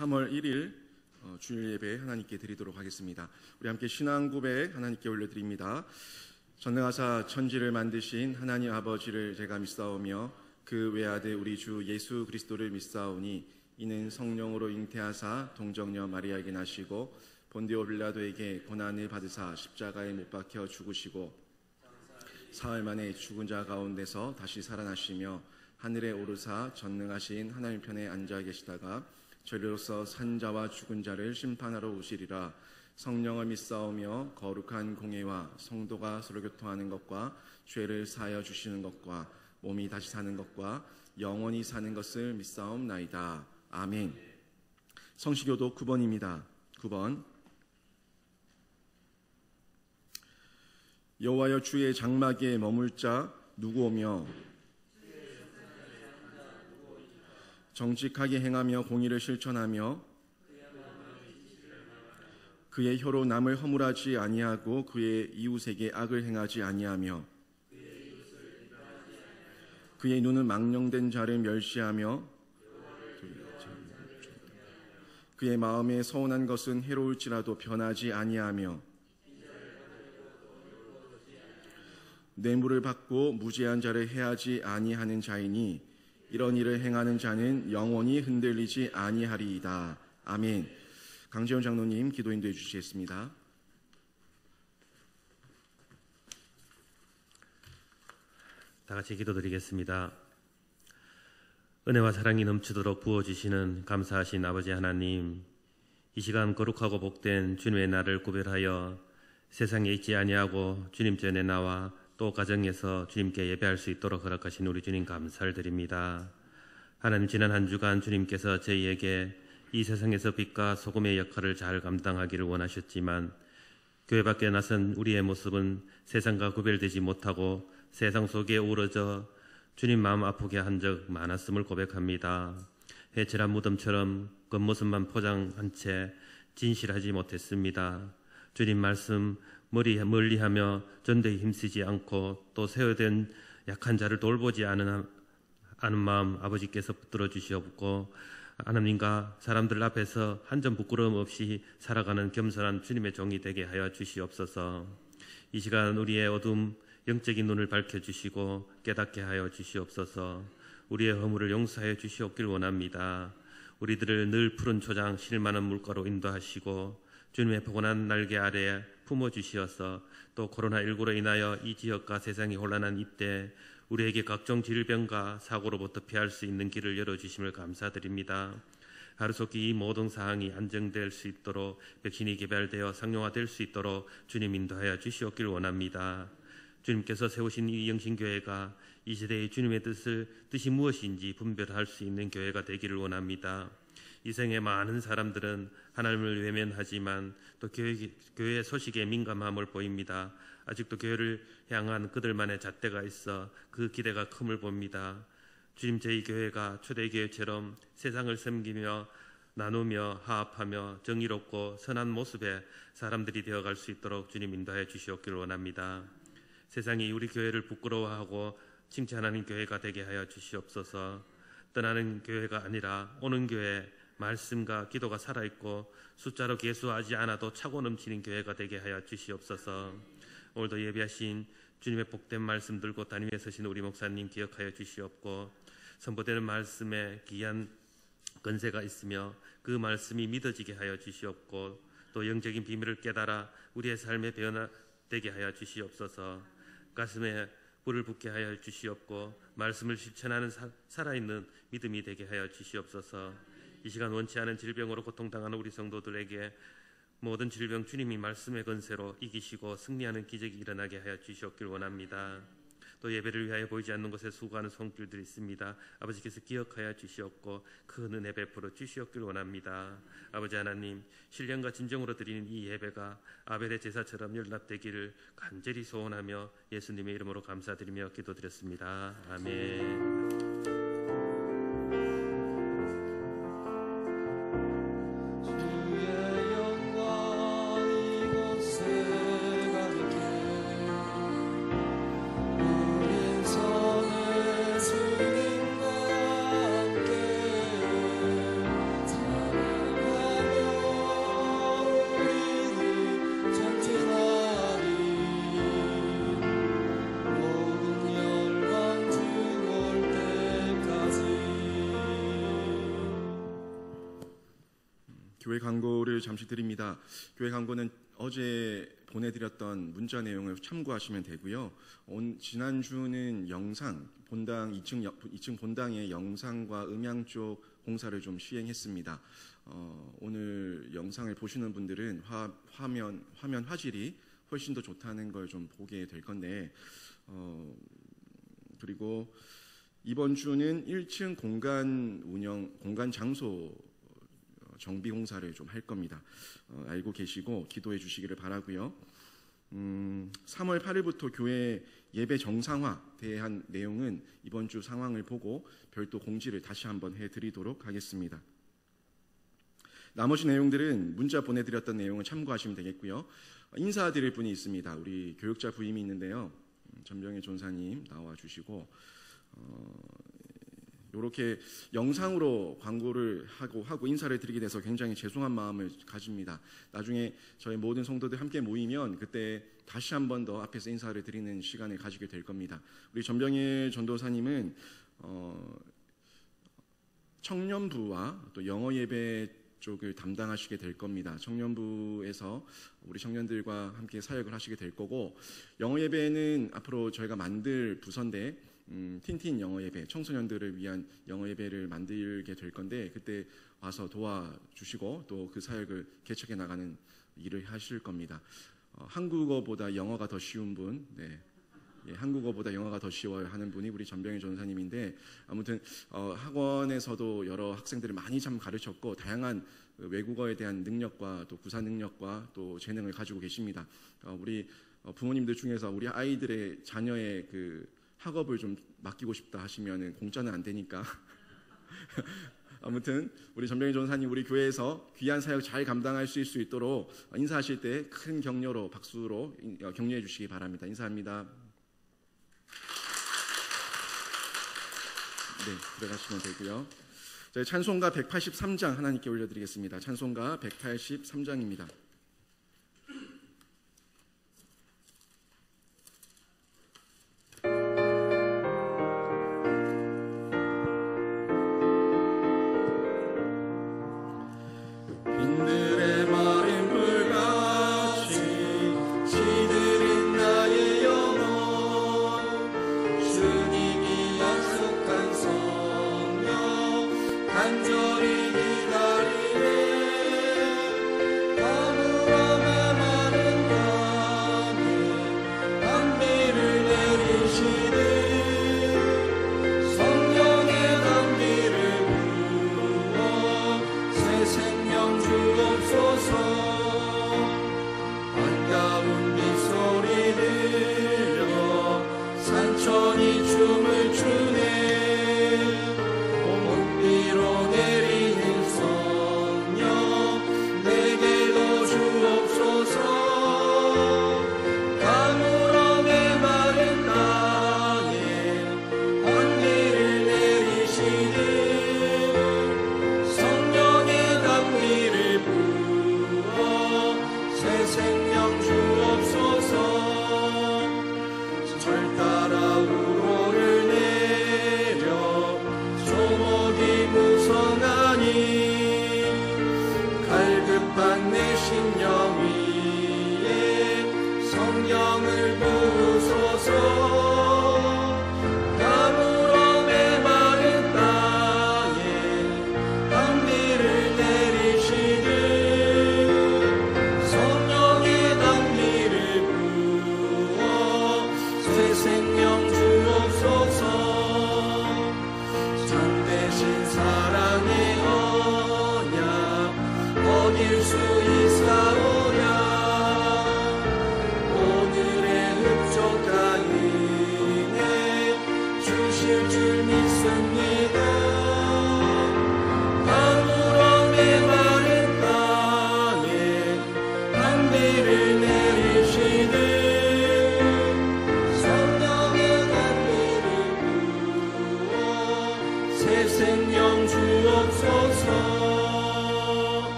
3월 1일 주일 예배 하나님께 드리도록 하겠습니다. 우리 함께 신앙 고백 하나님께 올려드립니다. 전능하사 천지를 만드신 하나님 아버지를 제가 믿사오며 그 외아들 우리 주 예수 그리스도를 믿사오니 이는 성령으로 잉태하사 동정녀 마리아에게 나시고 본디오 빌라도에게 고난을 받으사 십자가에 못 박혀 죽으시고 사흘 만에 죽은 자 가운데서 다시 살아나시며 하늘에 오르사 전능하신 하나님 편에 앉아 계시다가 저리로서 산 자와 죽은 자를 심판하러 오시리라. 성령을 믿사오며 거룩한 공예와 성도가 서로 교통하는 것과 죄를 사하여 주시는 것과 몸이 다시 사는 것과 영원히 사는 것을 믿사옵나이다. 아멘. 성시교독 9번입니다. 9번. 여호와여 주의 장막에 머물 자 누구오며 정직하게 행하며 공의를 실천하며 그의 혀로 남을 허물하지 아니하고 그의 이웃에게 악을 행하지 아니하며 그의 눈은 망령된 자를 멸시하며 그의 마음에 서운한 것은 해로울지라도 변하지 아니하며 뇌물을 받고 무죄한 자를 해하지 아니하는 자이니 이런 일을 행하는 자는 영원히 흔들리지 아니하리이다. 아멘. 강재훈 장로님 기도 인도해 주시겠습니다. 다 같이 기도드리겠습니다. 은혜와 사랑이 넘치도록 부어주시는 감사하신 아버지 하나님, 이 시간 거룩하고 복된 주님의 날을 구별하여 세상에 있지 아니하고 주님 전에 나와 또 가정에서 주님께 예배할 수 있도록 허락하신 우리 주님 감사를 드립니다. 하나님, 지난 한 주간 주님께서 저희에게 이 세상에서 빛과 소금의 역할을 잘 감당하기를 원하셨지만 교회 밖에 나선 우리의 모습은 세상과 구별되지 못하고 세상 속에 우러져 주님 마음 아프게 한 적 많았음을 고백합니다. 해칠한 무덤처럼 겉모습만 포장한 채 진실하지 못했습니다. 주님 말씀 멀리하며 전도에 힘쓰지 않고 또 세워된 약한 자를 돌보지 않은 마음 아버지께서 붙들어 주시옵고 하나님과 사람들 앞에서 한 점 부끄러움 없이 살아가는 겸손한 주님의 종이 되게 하여 주시옵소서. 이 시간 우리의 어둠 영적인 눈을 밝혀주시고 깨닫게 하여 주시옵소서. 우리의 허물을 용서하여 주시옵길 원합니다. 우리들을 늘 푸른 초장 실 많은 물가로 인도하시고 주님의 포근한 날개 아래에 품어주시어서 또 코로나19로 인하여 이 지역과 세상이 혼란한 이때 우리에게 각종 질병과 사고로부터 피할 수 있는 길을 열어주심을 감사드립니다. 하루속히 이 모든 사항이 안정될 수 있도록 백신이 개발되어 상용화될 수 있도록 주님 인도하여 주시옵길 원합니다. 주님께서 세우신 이 영신교회가 이 시대의 주님의 뜻이 무엇인지 분별할 수 있는 교회가 되기를 원합니다. 이 생에 많은 사람들은 하나님을 외면하지만 또 교회의 소식에 민감함을 보입니다. 아직도 교회를 향한 그들만의 잣대가 있어 그 기대가 큼을 봅니다. 주님, 저희 교회가 초대교회처럼 세상을 섬기며 나누며 화합하며 정의롭고 선한 모습의 사람들이 되어갈 수 있도록 주님 인도하여 주시옵기를 원합니다. 세상이 우리 교회를 부끄러워하고 칭찬하는 교회가 되게 하여 주시옵소서. 떠나는 교회가 아니라 오는 교회, 말씀과 기도가 살아있고 숫자로 계수하지 않아도 차고 넘치는 교회가 되게 하여 주시옵소서. 오늘도 예배하신 주님의 복된 말씀 들고 담임에 서신 우리 목사님 기억하여 주시옵고 선포되는 말씀에 귀한 건세가 있으며 그 말씀이 믿어지게 하여 주시옵고 또 영적인 비밀을 깨달아 우리의 삶에 변화되게 하여 주시옵소서. 가슴에 불을 붙게 하여 주시옵고 말씀을 실천하는 살아있는 믿음이 되게 하여 주시옵소서. 이 시간 원치 않은 질병으로 고통당하는 우리 성도들에게 모든 질병 주님이 말씀의 건세로 이기시고 승리하는 기적이 일어나게 하여 주시옵길 원합니다. 또 예배를 위하여 보이지 않는 곳에 수고하는 손길들이 있습니다. 아버지께서 기억하여 주시옵고 큰 은혜 베풀어 주시옵길 원합니다. 아버지 하나님, 신령과 진정으로 드리는 이 예배가 아벨의 제사처럼 연락되기를 간절히 소원하며 예수님의 이름으로 감사드리며 기도드렸습니다. 아멘. 교회 광고를 잠시 드립니다. 교회 광고는 어제 보내드렸던 문자 내용을 참고하시면 되고요. 지난주는 영상, 본당 2층 본당의 영상과 음향 쪽 공사를 좀 시행했습니다. 오늘 영상을 보시는 분들은 화면 화질이 훨씬 더 좋다는 걸 좀 보게 될 건데, 그리고 이번 주는 1층 공간 장소 정비 공사를 좀 할 겁니다. 알고 계시고 기도해 주시기를 바라고요. 3월 8일부터 교회 예배 정상화 대한 내용은 이번 주 상황을 보고 별도 공지를 다시 한번 해드리도록 하겠습니다. 나머지 내용들은 문자 보내드렸던 내용을 참고하시면 되겠고요. 인사드릴 분이 있습니다. 우리 교육자 부임이 있는데요. 전병희 전사님 나와주시고, 이렇게 영상으로 광고를 하고 인사를 드리게 돼서 굉장히 죄송한 마음을 가집니다. 나중에 저희 모든 성도들 함께 모이면 그때 다시 한 번 더 앞에서 인사를 드리는 시간을 가지게 될 겁니다. 우리 전병일 전도사님은 청년부와 또 영어 예배 쪽을 담당하시게 될 겁니다. 청년부에서 우리 청년들과 함께 사역을 하시게 될 거고, 영어 예배는 앞으로 저희가 만들 부서인데 틴틴 영어 예배, 청소년들을 위한 영어 예배를 만들게 될 건데, 그때 와서 도와주시고 또 그 사역을 개척해 나가는 일을 하실 겁니다. 한국어보다 영어가 더 쉬운 분, 한국어보다 영어가 더 쉬워요 하는 분이 우리 전병희 전사님인데, 아무튼 학원에서도 여러 학생들을 많이 참 가르쳤고 다양한 외국어에 대한 능력과 또 구사 능력과 또 재능을 가지고 계십니다. 우리 부모님들 중에서 우리 아이들의 자녀의 그 학업을 좀 맡기고 싶다 하시면은 공짜는 안 되니까 아무튼 우리 전병희 전사님 우리 교회에서 귀한 사역 잘 감당할 수 있도록 인사하실 때 큰 격려로 박수로 격려해 주시기 바랍니다. 인사합니다. 네, 들어가시면 되고요. 저희 찬송가 183장 하나님께 올려드리겠습니다. 찬송가 183장입니다.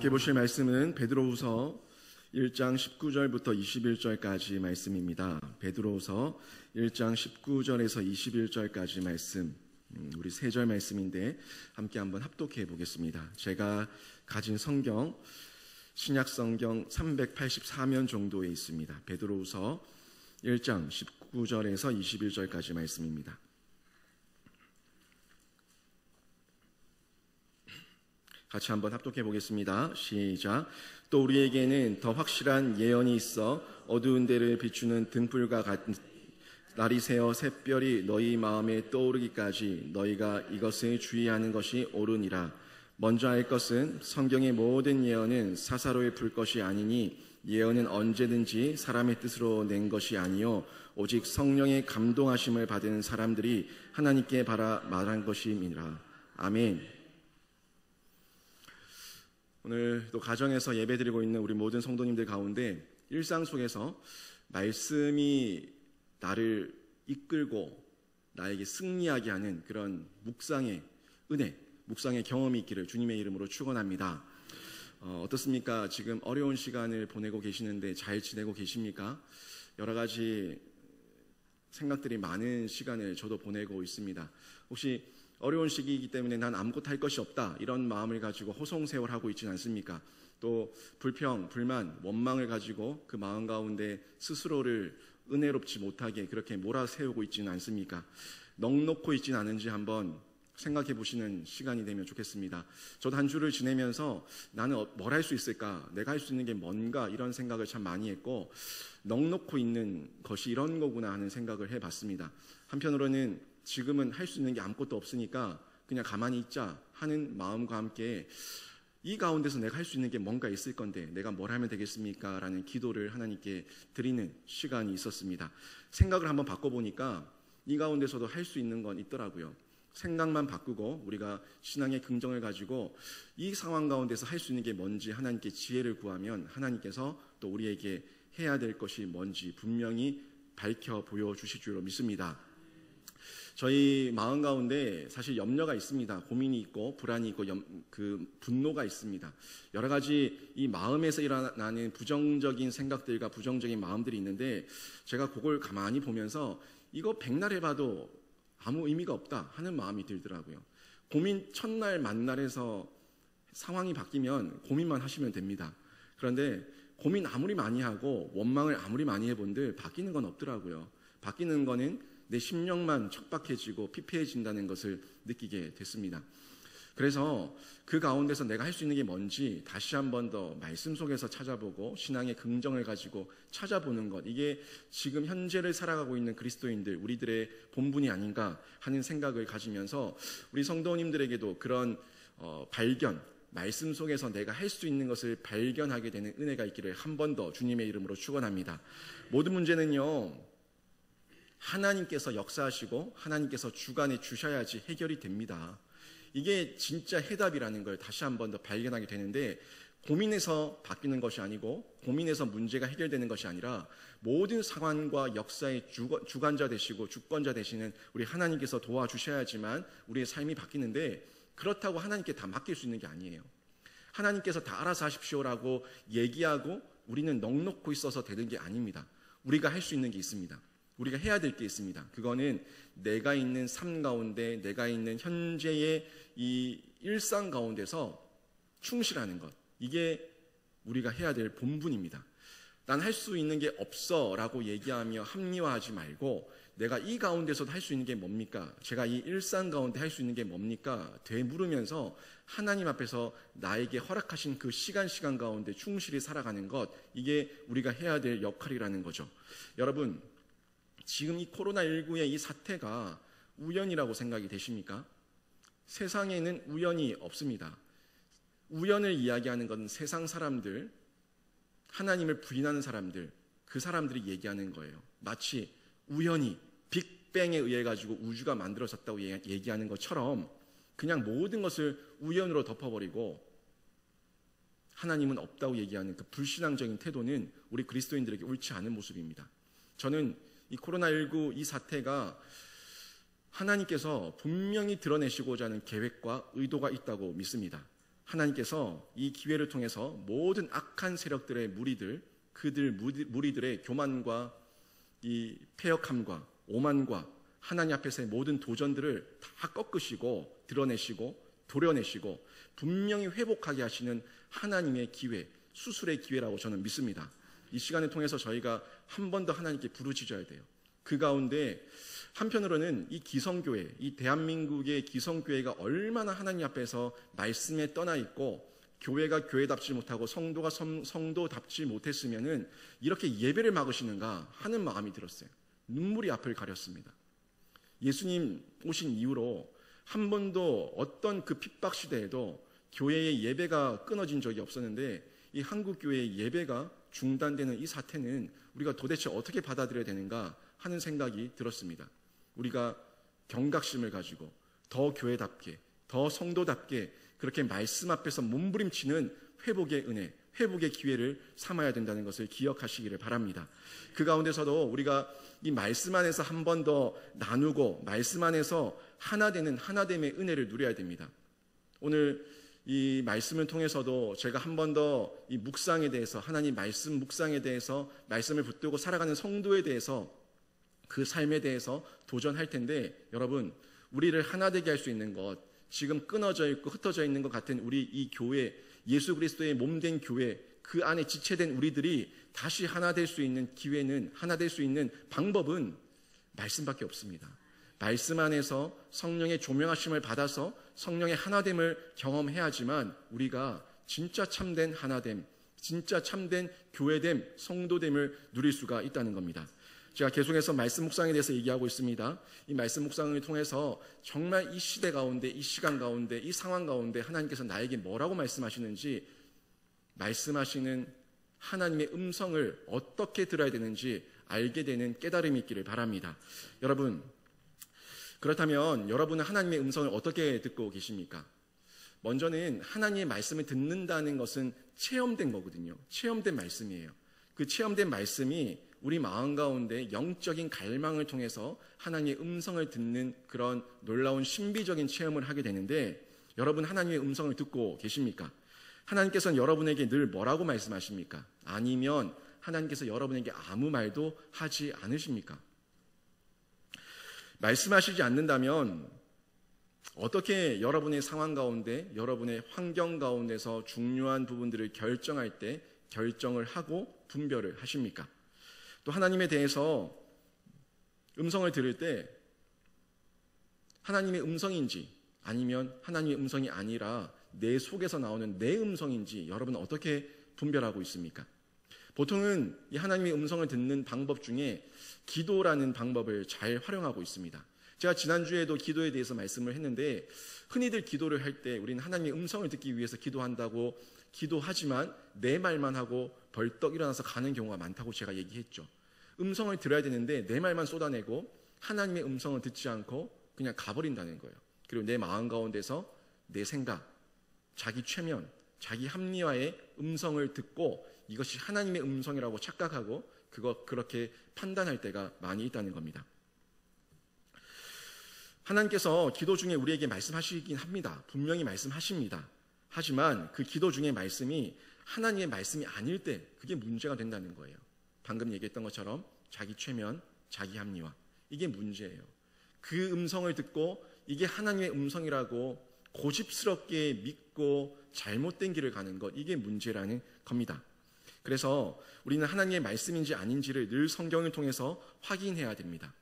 함께 보실 말씀은 베드로후서 1장 19절부터 21절까지 말씀입니다. 베드로후서 1장 19절에서 21절까지 말씀, 우리 3절 말씀인데 함께 한번 합독해 보겠습니다. 제가 가진 성경, 신약 성경 384면 정도에 있습니다. 베드로후서 1장 19절에서 21절까지 말씀입니다. 같이 한번 합독해 보겠습니다. 시작. 또 우리에게는 더 확실한 예언이 있어 어두운 데를 비추는 등불과 같은 날이 새어 샛별이 너희 마음에 떠오르기까지 너희가 이것을 주의하는 것이 옳으니라. 먼저 알 것은 성경의 모든 예언은 사사로이 풀 것이 아니니 예언은 언제든지 사람의 뜻으로 낸 것이 아니요 오직 성령의 감동하심을 받은 사람들이 하나님께 바라 말한 것임이니라. 아멘. 오늘 또 가정에서 예배드리고 있는 우리 모든 성도님들 가운데 일상 속에서 말씀이 나를 이끌고 나에게 승리하게 하는 그런 묵상의 은혜, 묵상의 경험이 있기를 주님의 이름으로 축원합니다. 어떻습니까? 지금 어려운 시간을 보내고 계시는데 잘 지내고 계십니까? 여러 가지 생각들이 많은 시간을 저도 보내고 있습니다. 혹시 어려운 시기이기 때문에 난 아무것도 할 것이 없다 이런 마음을 가지고 호송세월하고 있지는 않습니까? 또 불평, 불만, 원망을 가지고 그 마음 가운데 스스로를 은혜롭지 못하게 그렇게 몰아세우고 있지는 않습니까? 넋놓고 있지는 않은지 한번 생각해 보시는 시간이 되면 좋겠습니다. 저도 한 주를 지내면서 나는 뭘 할 수 있을까? 내가 할 수 있는 게 뭔가? 이런 생각을 참 많이 했고 넋놓고 있는 것이 이런 거구나 하는 생각을 해봤습니다. 한편으로는 지금은 할 수 있는 게 아무것도 없으니까 그냥 가만히 있자 하는 마음과 함께 이 가운데서 내가 할 수 있는 게 뭔가 있을 건데 내가 뭘 하면 되겠습니까? 라는 기도를 하나님께 드리는 시간이 있었습니다. 생각을 한번 바꿔보니까 이 가운데서도 할 수 있는 건 있더라고요. 생각만 바꾸고 우리가 신앙의 긍정을 가지고 이 상황 가운데서 할 수 있는 게 뭔지 하나님께 지혜를 구하면 하나님께서 또 우리에게 해야 될 것이 뭔지 분명히 밝혀 보여주실 줄로 믿습니다. 저희 마음 가운데 사실 염려가 있습니다. 고민이 있고 불안이 있고 분노가 있습니다. 여러 가지 이 마음에서 일어나는 부정적인 생각들과 부정적인 마음들이 있는데 제가 그걸 가만히 보면서 이거 백날 해봐도 아무 의미가 없다 하는 마음이 들더라고요. 고민 첫날 만날에서 상황이 바뀌면 고민만 하시면 됩니다. 그런데 고민 아무리 많이 하고 원망을 아무리 많이 해본들 바뀌는 건 없더라고요. 바뀌는 거는 내 심령만 척박해지고 피폐해진다는 것을 느끼게 됐습니다. 그래서 그 가운데서 내가 할 수 있는 게 뭔지 다시 한 번 더 말씀 속에서 찾아보고 신앙의 긍정을 가지고 찾아보는 것, 이게 지금 현재를 살아가고 있는 그리스도인들 우리들의 본분이 아닌가 하는 생각을 가지면서 우리 성도님들에게도 그런 발견, 말씀 속에서 내가 할 수 있는 것을 발견하게 되는 은혜가 있기를 한 번 더 주님의 이름으로 축원합니다. 모든 문제는요 하나님께서 역사하시고 하나님께서 주관해 주셔야지 해결이 됩니다. 이게 진짜 해답이라는 걸 다시 한 번 더 발견하게 되는데 고민해서 바뀌는 것이 아니고 고민해서 문제가 해결되는 것이 아니라 모든 상황과 역사의 주관자 되시고 주권자 되시는 우리 하나님께서 도와주셔야지만 우리의 삶이 바뀌는데 그렇다고 하나님께 다 맡길 수 있는 게 아니에요. 하나님께서 다 알아서 하십시오라고 얘기하고 우리는 넋놓고 있어서 되는 게 아닙니다. 우리가 할 수 있는 게 있습니다. 우리가 해야 될 게 있습니다. 그거는 내가 있는 삶 가운데 내가 있는 현재의 이 일상 가운데서 충실하는 것, 이게 우리가 해야 될 본분입니다. 난 할 수 있는 게 없어 라고 얘기하며 합리화하지 말고 내가 이 가운데서도 할 수 있는 게 뭡니까? 제가 이 일상 가운데 할 수 있는 게 뭡니까? 되물으면서 하나님 앞에서 나에게 허락하신 그 시간 가운데 충실히 살아가는 것, 이게 우리가 해야 될 역할이라는 거죠. 여러분, 지금 이 코로나19의 이 사태가 우연이라고 생각이 되십니까? 세상에는 우연이 없습니다. 우연을 이야기하는 건 세상 사람들, 하나님을 부인하는 사람들, 그 사람들이 얘기하는 거예요. 마치 우연히 빅뱅에 의해 가지고 우주가 만들어졌다고 얘기하는 것처럼 그냥 모든 것을 우연으로 덮어버리고 하나님은 없다고 얘기하는 그 불신앙적인 태도는 우리 그리스도인들에게 옳지 않은 모습입니다. 저는 이 코로나19 이 사태가 하나님께서 분명히 드러내시고자 하는 계획과 의도가 있다고 믿습니다. 하나님께서 이 기회를 통해서 모든 악한 세력들의 무리들의 교만과 이 패역함과 오만과 하나님 앞에서의 모든 도전들을 다 꺾으시고 드러내시고 도려내시고 분명히 회복하게 하시는 하나님의 기회, 수술의 기회라고 저는 믿습니다. 이 시간을 통해서 저희가 한 번 더 하나님께 부르짖어야 돼요. 그 가운데 한편으로는 이 기성교회, 이 대한민국의 기성교회가 얼마나 하나님 앞에서 말씀에 떠나 있고 교회가 교회답지 못하고 성도가 성도답지 못했으면은 이렇게 예배를 막으시는가 하는 마음이 들었어요. 눈물이 앞을 가렸습니다. 예수님 오신 이후로 한 번도 어떤 그 핍박 시대에도 교회의 예배가 끊어진 적이 없었는데 이 한국 교회의 예배가 중단되는 이 사태는 우리가 도대체 어떻게 받아들여야 되는가 하는 생각이 들었습니다. 우리가 경각심을 가지고 더 교회답게, 더 성도답게 그렇게 말씀 앞에서 몸부림치는 회복의 은혜, 회복의 기회를 삼아야 된다는 것을 기억하시기를 바랍니다. 그 가운데서도 우리가 이 말씀 안에서 한 번 더 나누고 말씀 안에서 하나 되는 하나됨의 은혜를 누려야 됩니다. 오늘 이 말씀을 통해서도 제가 한 번 더 이 묵상에 대해서, 하나님 말씀 묵상에 대해서, 말씀을 붙들고 살아가는 성도에 대해서, 그 삶에 대해서 도전할 텐데, 여러분, 우리를 하나 되게 할 수 있는 것, 지금 끊어져 있고 흩어져 있는 것 같은 우리 이 교회, 예수 그리스도의 몸된 교회, 그 안에 지체된 우리들이 다시 하나 될 수 있는 기회는, 하나 될 수 있는 방법은 말씀밖에 없습니다. 말씀 안에서 성령의 조명하심을 받아서 성령의 하나됨을 경험해야지만 우리가 진짜 참된 하나됨, 진짜 참된 교회됨, 성도됨을 누릴 수가 있다는 겁니다. 제가 계속해서 말씀 묵상에 대해서 얘기하고 있습니다. 이 말씀 묵상을 통해서 정말 이 시대 가운데, 이 시간 가운데, 이 상황 가운데 하나님께서 나에게 뭐라고 말씀하시는지, 말씀하시는 하나님의 음성을 어떻게 들어야 되는지 알게 되는 깨달음이 있기를 바랍니다. 여러분, 그렇다면 여러분은 하나님의 음성을 어떻게 듣고 계십니까? 먼저는 하나님의 말씀을 듣는다는 것은 체험된 거거든요. 체험된 말씀이에요. 그 체험된 말씀이 우리 마음 가운데 영적인 갈망을 통해서 하나님의 음성을 듣는 그런 놀라운 신비적인 체험을 하게 되는데, 여러분 하나님의 음성을 듣고 계십니까? 하나님께서는 여러분에게 늘 뭐라고 말씀하십니까? 아니면 하나님께서 여러분에게 아무 말도 하지 않으십니까? 말씀하시지 않는다면 어떻게 여러분의 상황 가운데, 여러분의 환경 가운데서 중요한 부분들을 결정할 때 결정을 하고 분별을 하십니까? 또 하나님에 대해서 음성을 들을 때 하나님의 음성인지 아니면 하나님의 음성이 아니라 내 속에서 나오는 내 음성인지 여러분은 어떻게 분별하고 있습니까? 보통은 이 하나님의 음성을 듣는 방법 중에 기도라는 방법을 잘 활용하고 있습니다. 제가 지난주에도 기도에 대해서 말씀을 했는데, 흔히들 기도를 할 때 우리는 하나님의 음성을 듣기 위해서 기도한다고 기도하지만 내 말만 하고 벌떡 일어나서 가는 경우가 많다고 제가 얘기했죠. 음성을 들어야 되는데 내 말만 쏟아내고 하나님의 음성을 듣지 않고 그냥 가버린다는 거예요. 그리고 내 마음 가운데서 내 생각, 자기 최면, 자기 합리화의 음성을 듣고 이것이 하나님의 음성이라고 착각하고 그렇게 판단할 때가 많이 있다는 겁니다. 하나님께서 기도 중에 우리에게 말씀하시긴 합니다. 분명히 말씀하십니다. 하지만 그 기도 중에 말씀이 하나님의 말씀이 아닐 때 그게 문제가 된다는 거예요. 방금 얘기했던 것처럼 자기 최면, 자기 합리화, 이게 문제예요. 그 음성을 듣고 이게 하나님의 음성이라고 고집스럽게 믿고 잘못된 길을 가는 것, 이게 문제라는 겁니다. 그래서 우리는 하나님의 말씀인지 아닌지를 늘 성경을 통해서 확인해야 됩니다.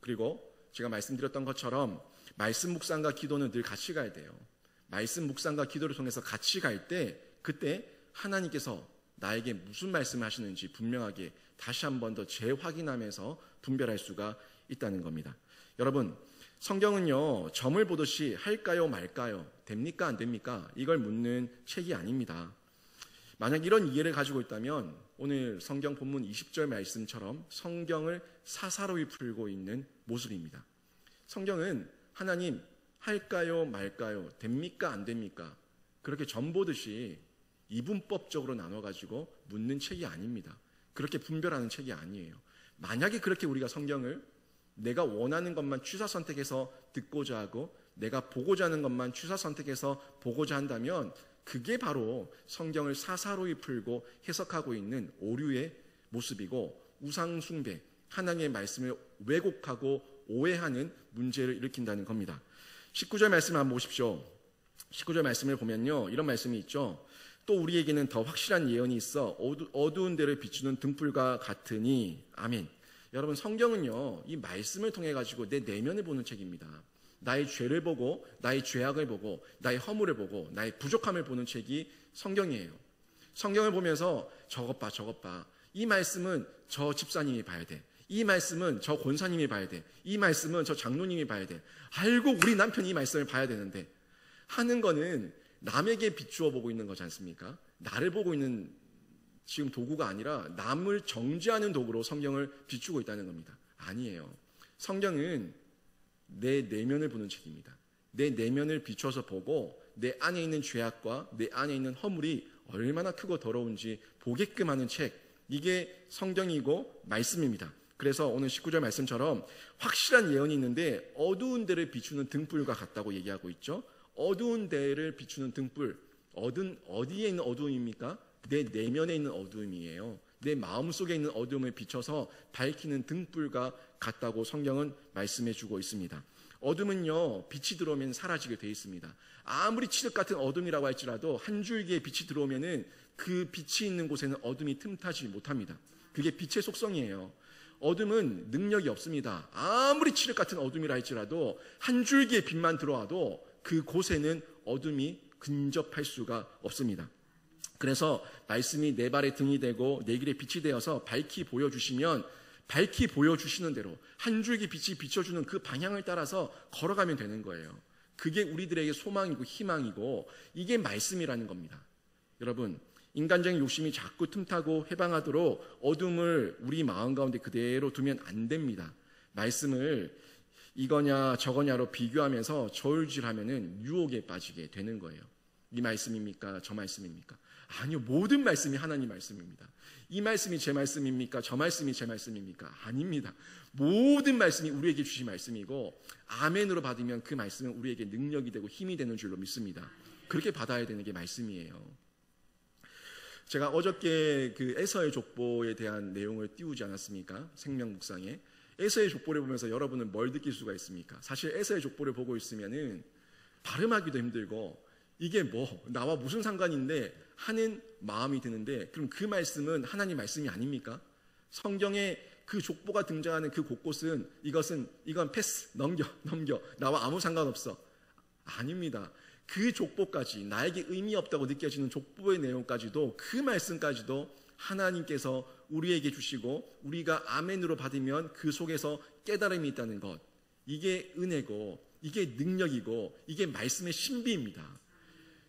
그리고 제가 말씀드렸던 것처럼 말씀 묵상과 기도는 늘 같이 가야 돼요. 말씀 묵상과 기도를 통해서 같이 갈 때 그때 하나님께서 나에게 무슨 말씀을 하시는지 분명하게 다시 한 번 더 재확인하면서 분별할 수가 있다는 겁니다. 여러분, 성경은요, 점을 보듯이 할까요 말까요, 됩니까 안 됩니까, 이걸 묻는 책이 아닙니다. 만약 이런 이해를 가지고 있다면 오늘 성경 본문 20절 말씀처럼 성경을 사사로이 풀고 있는 모습입니다. 성경은 하나님 할까요 말까요, 됩니까 안 됩니까, 그렇게 점 보듯이 이분법적으로 나눠가지고 묻는 책이 아닙니다. 그렇게 분별하는 책이 아니에요. 만약에 그렇게 우리가 성경을 내가 원하는 것만 취사 선택해서 듣고자 하고 내가 보고자 하는 것만 취사 선택해서 보고자 한다면 그게 바로 성경을 사사로이 풀고 해석하고 있는 오류의 모습이고 우상 숭배, 하나님의 말씀을 왜곡하고 오해하는 문제를 일으킨다는 겁니다. 19절 말씀을 한번 보십시오. 19절 말씀을 보면요, 이런 말씀이 있죠. 또 우리에게는 더 확실한 예언이 있어 어두운 데를 비추는 등불과 같으니. 아멘. 여러분, 성경은요, 이 말씀을 통해 가지고 내 내면을 보는 책입니다. 나의 죄를 보고, 나의 죄악을 보고, 나의 허물을 보고, 나의 부족함을 보는 책이 성경이에요. 성경을 보면서 저것 봐, 저것 봐. 이 말씀은 저 집사님이 봐야 돼. 이 말씀은 저 권사님이 봐야 돼. 이 말씀은 저 장로님이 봐야 돼. 알고 우리 남편이 이 말씀을 봐야 되는데 하는 거는 남에게 비추어 보고 있는 거지 않습니까? 나를 보고 있는 지금 도구가 아니라 남을 정죄하는 도구로 성경을 비추고 있다는 겁니다. 아니에요. 성경은 내 내면을 보는 책입니다. 내 내면을 비춰서 보고 내 안에 있는 죄악과 내 안에 있는 허물이 얼마나 크고 더러운지 보게끔 하는 책, 이게 성경이고 말씀입니다. 그래서 오늘 19절 말씀처럼 확실한 예언이 있는데 어두운 데를 비추는 등불과 같다고 얘기하고 있죠. 어두운 데를 비추는 등불, 어디에 있는 어두움입니까? 내 내면에 있는 어두움이에요. 내 마음속에 있는 어두움을 비춰서 밝히는 등불과 같다고 성경은 말씀해 주고 있습니다. 어둠은요, 빛이 들어오면 사라지게 돼 있습니다. 아무리 칠흑 같은 어둠이라고 할지라도 한 줄기의 빛이 들어오면은 그 빛이 있는 곳에는 어둠이 틈타지 못합니다. 그게 빛의 속성이에요. 어둠은 능력이 없습니다. 아무리 칠흑 같은 어둠이라 할지라도 한 줄기의 빛만 들어와도 그 곳에는 어둠이 근접할 수가 없습니다. 그래서 말씀이 내 발의 등이 되고 내 길의 빛이 되어서 밝히 보여주시면 밝히 보여주시는 대로 한 줄기 빛이 비춰주는 그 방향을 따라서 걸어가면 되는 거예요. 그게 우리들에게 소망이고 희망이고 이게 말씀이라는 겁니다. 여러분, 인간적인 욕심이 자꾸 틈타고 해방하도록 어둠을 우리 마음 가운데 그대로 두면 안 됩니다. 말씀을 이거냐 저거냐로 비교하면서 저울질하면은 유혹에 빠지게 되는 거예요. 이 말씀입니까? 저 말씀입니까? 아니요, 모든 말씀이 하나님 말씀입니다. 이 말씀이 제 말씀입니까? 저 말씀이 제 말씀입니까? 아닙니다. 모든 말씀이 우리에게 주신 말씀이고 아멘으로 받으면 그 말씀은 우리에게 능력이 되고 힘이 되는 줄로 믿습니다. 그렇게 받아야 되는 게 말씀이에요. 제가 어저께 그 에서의 족보에 대한 내용을 띄우지 않았습니까? 생명묵상에. 에서의 족보를 보면서 여러분은 뭘 느낄 수가 있습니까? 사실 에서의 족보를 보고 있으면은 발음하기도 힘들고 이게 뭐 나와 무슨 상관인데 하는 마음이 드는데, 그럼 그 말씀은 하나님 말씀이 아닙니까? 성경에 그 족보가 등장하는 그 곳곳은 이건 패스, 넘겨 나와 아무 상관없어. 아닙니다. 그 족보까지, 나에게 의미 없다고 느껴지는 족보의 내용까지도, 그 말씀까지도 하나님께서 우리에게 주시고 우리가 아멘으로 받으면 그 속에서 깨달음이 있다는 것, 이게 은혜고 이게 능력이고 이게 말씀의 신비입니다.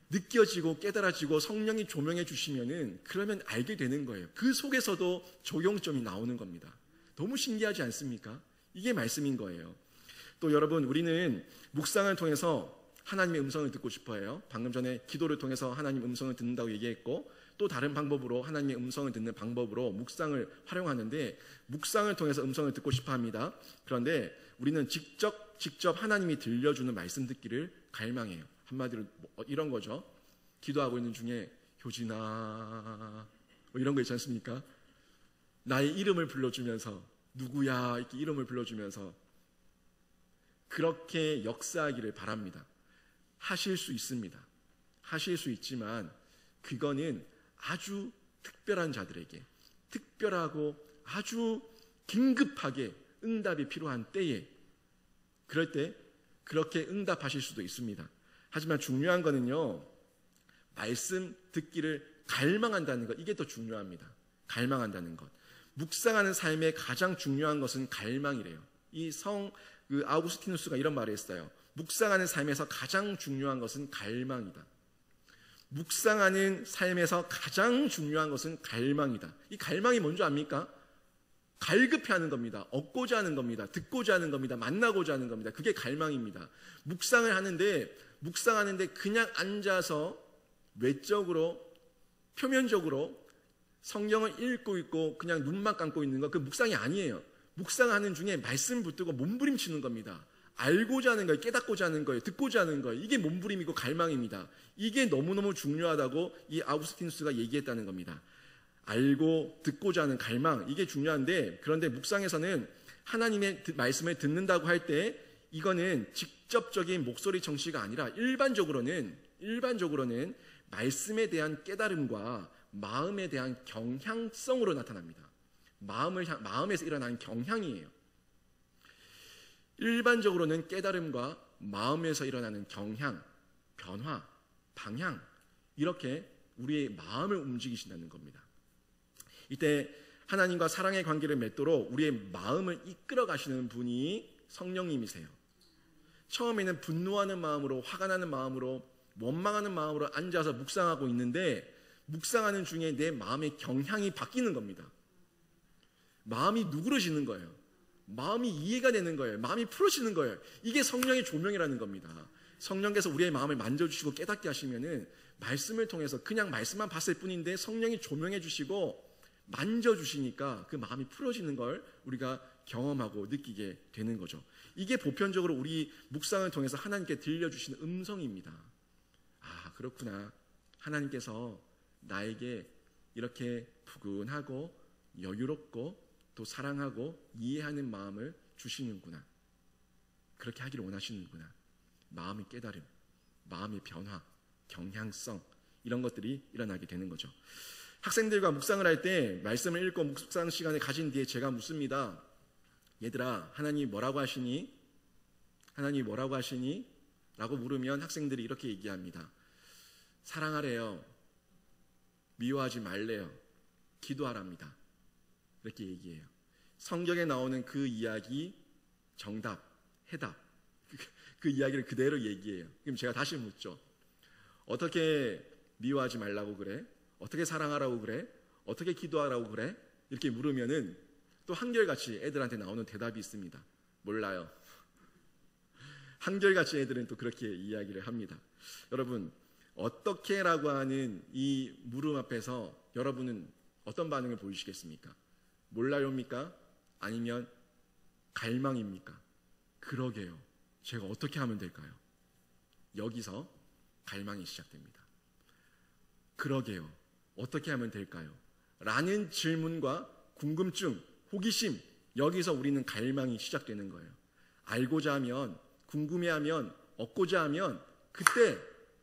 느껴지고 깨달아지고 성령이 조명해 주시면은 그러면 알게 되는 거예요. 그 속에서도 적용점이 나오는 겁니다. 너무 신기하지 않습니까? 이게 말씀인 거예요. 또 여러분, 우리는 묵상을 통해서 하나님의 음성을 듣고 싶어 해요. 방금 전에 기도를 통해서 하나님의 음성을 듣는다고 얘기했고, 또 다른 방법으로 하나님의 음성을 듣는 방법으로 묵상을 활용하는데, 묵상을 통해서 음성을 듣고 싶어 합니다. 그런데 우리는 직접 하나님이 들려주는 말씀 듣기를 갈망해요. 한마디로 이런 거죠. 기도하고 있는 중에 효진아 뭐 이런 거 있지 않습니까? 나의 이름을 불러주면서 누구야 이렇게 이름을 불러주면서 그렇게 역사하기를 바랍니다. 하실 수 있습니다. 하실 수 있지만 그거는 아주 특별한 자들에게, 특별하고 아주 긴급하게 응답이 필요한 때에, 그럴 때 그렇게 응답하실 수도 있습니다. 하지만 중요한 거는요, 말씀 듣기를 갈망한다는 것, 이게 더 중요합니다. 갈망한다는 것. 묵상하는 삶의 가장 중요한 것은 갈망이래요. 아우구스티누스가 이런 말을 했어요. 묵상하는 삶에서 가장 중요한 것은 갈망이다. 묵상하는 삶에서 가장 중요한 것은 갈망이다. 이 갈망이 뭔지 압니까? 갈급해 하는 겁니다. 얻고자 하는 겁니다. 듣고자 하는 겁니다. 만나고자 하는 겁니다. 그게 갈망입니다. 묵상을 하는데 그냥 앉아서 외적으로, 표면적으로 성경을 읽고 있고 그냥 눈만 감고 있는 거, 그 묵상이 아니에요. 묵상하는 중에 말씀 붙들고 몸부림치는 겁니다. 알고자 하는 거예요. 깨닫고자 하는 거예요. 듣고자 하는 거예요. 이게 몸부림이고 갈망입니다. 이게 너무너무 중요하다고 이 아우구스티누스가 얘기했다는 겁니다. 알고 듣고자 하는 갈망, 이게 중요한데, 그런데 묵상에서는 하나님의 말씀을 듣는다고 할 때 이거는 직접적인 목소리 청취가 아니라 일반적으로는 말씀에 대한 깨달음과 마음에 대한 경향성으로 나타납니다. 마음에서 일어나는 경향이에요. 일반적으로는 깨달음과 마음에서 일어나는 경향, 변화, 방향, 이렇게 우리의 마음을 움직이신다는 겁니다. 이때 하나님과 사랑의 관계를 맺도록 우리의 마음을 이끌어 가시는 분이 성령님이세요. 처음에는 분노하는 마음으로, 화가 나는 마음으로, 원망하는 마음으로 앉아서 묵상하고 있는데, 묵상하는 중에 내 마음의 경향이 바뀌는 겁니다. 마음이 누그러지는 거예요. 마음이 이해가 되는 거예요. 마음이 풀어지는 거예요. 이게 성령의 조명이라는 겁니다. 성령께서 우리의 마음을 만져주시고 깨닫게 하시면은 말씀을 통해서 그냥 말씀만 봤을 뿐인데 성령이 조명해 주시고 만져주시니까 그 마음이 풀어지는 걸 우리가 경험하고 느끼게 되는 거죠. 이게 보편적으로 우리 묵상을 통해서 하나님께 들려주시는 음성입니다. 아, 그렇구나. 하나님께서 나에게 이렇게 푸근하고 여유롭고 또 사랑하고 이해하는 마음을 주시는구나. 그렇게 하기를 원하시는구나. 마음의 깨달음, 마음의 변화, 경향성, 이런 것들이 일어나게 되는 거죠. 학생들과 묵상을 할 때 말씀을 읽고 묵상 시간을 가진 뒤에 제가 묻습니다. 얘들아, 하나님 뭐라고 하시니? 하나님 뭐라고 하시니? 라고 물으면 학생들이 이렇게 얘기합니다. 사랑하래요. 미워하지 말래요. 기도하랍니다. 이렇게 얘기해요. 성경에 나오는 그 이야기, 정답, 해답, 그 이야기를 그대로 얘기해요. 그럼 제가 다시 묻죠. 어떻게 미워하지 말라고 그래? 어떻게 사랑하라고 그래? 어떻게 기도하라고 그래? 이렇게 물으면은 또 한결같이 애들한테 나오는 대답이 있습니다. 몰라요. 한결같이 애들은 또 그렇게 이야기를 합니다. 여러분, 어떻게라고 하는 이 물음 앞에서 여러분은 어떤 반응을 보이시겠습니까? 몰라요입니까? 아니면 갈망입니까? 그러게요. 제가 어떻게 하면 될까요? 여기서 갈망이 시작됩니다. 그러게요. 어떻게 하면 될까요? 라는 질문과 궁금증, 호기심, 여기서 우리는 갈망이 시작되는 거예요. 알고자 하면, 궁금해하면, 얻고자 하면 그때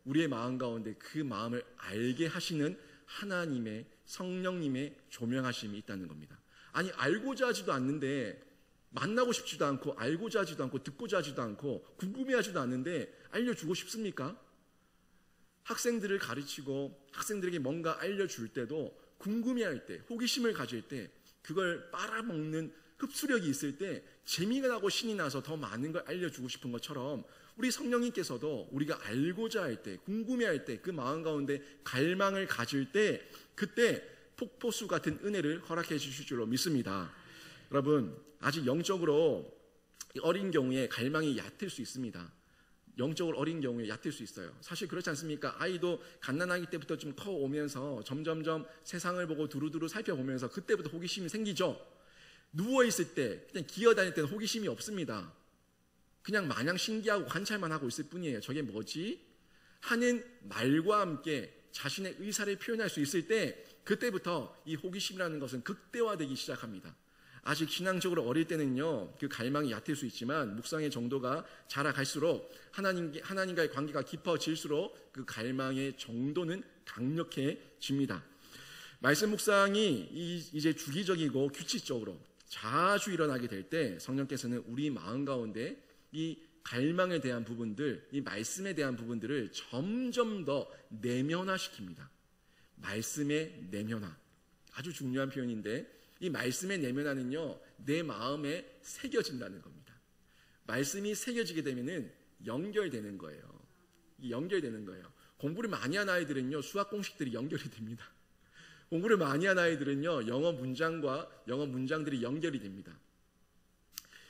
우리의 마음 가운데 그 마음을 알게 하시는 하나님의, 성령님의 조명하심이 있다는 겁니다. 아니, 알고자 하지도 않는데, 만나고 싶지도 않고, 알고자 하지도 않고, 듣고자 하지도 않고, 궁금해하지도 않는데 알려주고 싶습니까? 학생들을 가르치고 학생들에게 뭔가 알려줄 때도 궁금해할 때, 호기심을 가질 때, 그걸 빨아먹는 흡수력이 있을 때 재미가 나고 신이 나서 더 많은 걸 알려주고 싶은 것처럼 우리 성령님께서도 우리가 알고자 할 때, 궁금해할 때, 그 마음 가운데 갈망을 가질 때 그때 폭포수 같은 은혜를 허락해 주실 줄로 믿습니다. 여러분, 아직 영적으로 어린 경우에 갈망이 얕을 수 있습니다. 영적으로 어린 경우에 얕을 수 있어요. 사실 그렇지 않습니까? 아이도 갓난아기 때부터 좀 커오면서 점점점 세상을 보고 두루두루 살펴보면서 그때부터 호기심이 생기죠. 누워있을 때, 그냥 기어다닐 때는 호기심이 없습니다. 그냥 마냥 신기하고 관찰만 하고 있을 뿐이에요. 저게 뭐지? 하는 말과 함께 자신의 의사를 표현할 수 있을 때 그때부터 이 호기심이라는 것은 극대화되기 시작합니다. 아직 신앙적으로 어릴 때는요, 그 갈망이 얕을 수 있지만 묵상의 정도가 자라갈수록 하나님과의 관계가 깊어질수록 그 갈망의 정도는 강력해집니다. 말씀 묵상이 이제 주기적이고 규칙적으로 자주 일어나게 될 때 성령께서는 우리 마음 가운데 이 갈망에 대한 부분들, 이 말씀에 대한 부분들을 점점 더 내면화시킵니다. 말씀의 내면화, 아주 중요한 표현인데 이 말씀의 내면화는요, 내 마음에 새겨진다는 겁니다. 말씀이 새겨지게 되면은 연결되는 거예요. 연결되는 거예요. 공부를 많이 한 아이들은요, 수학 공식들이 연결이 됩니다. 공부를 많이 한 아이들은요, 영어 문장과 영어 문장들이 연결이 됩니다.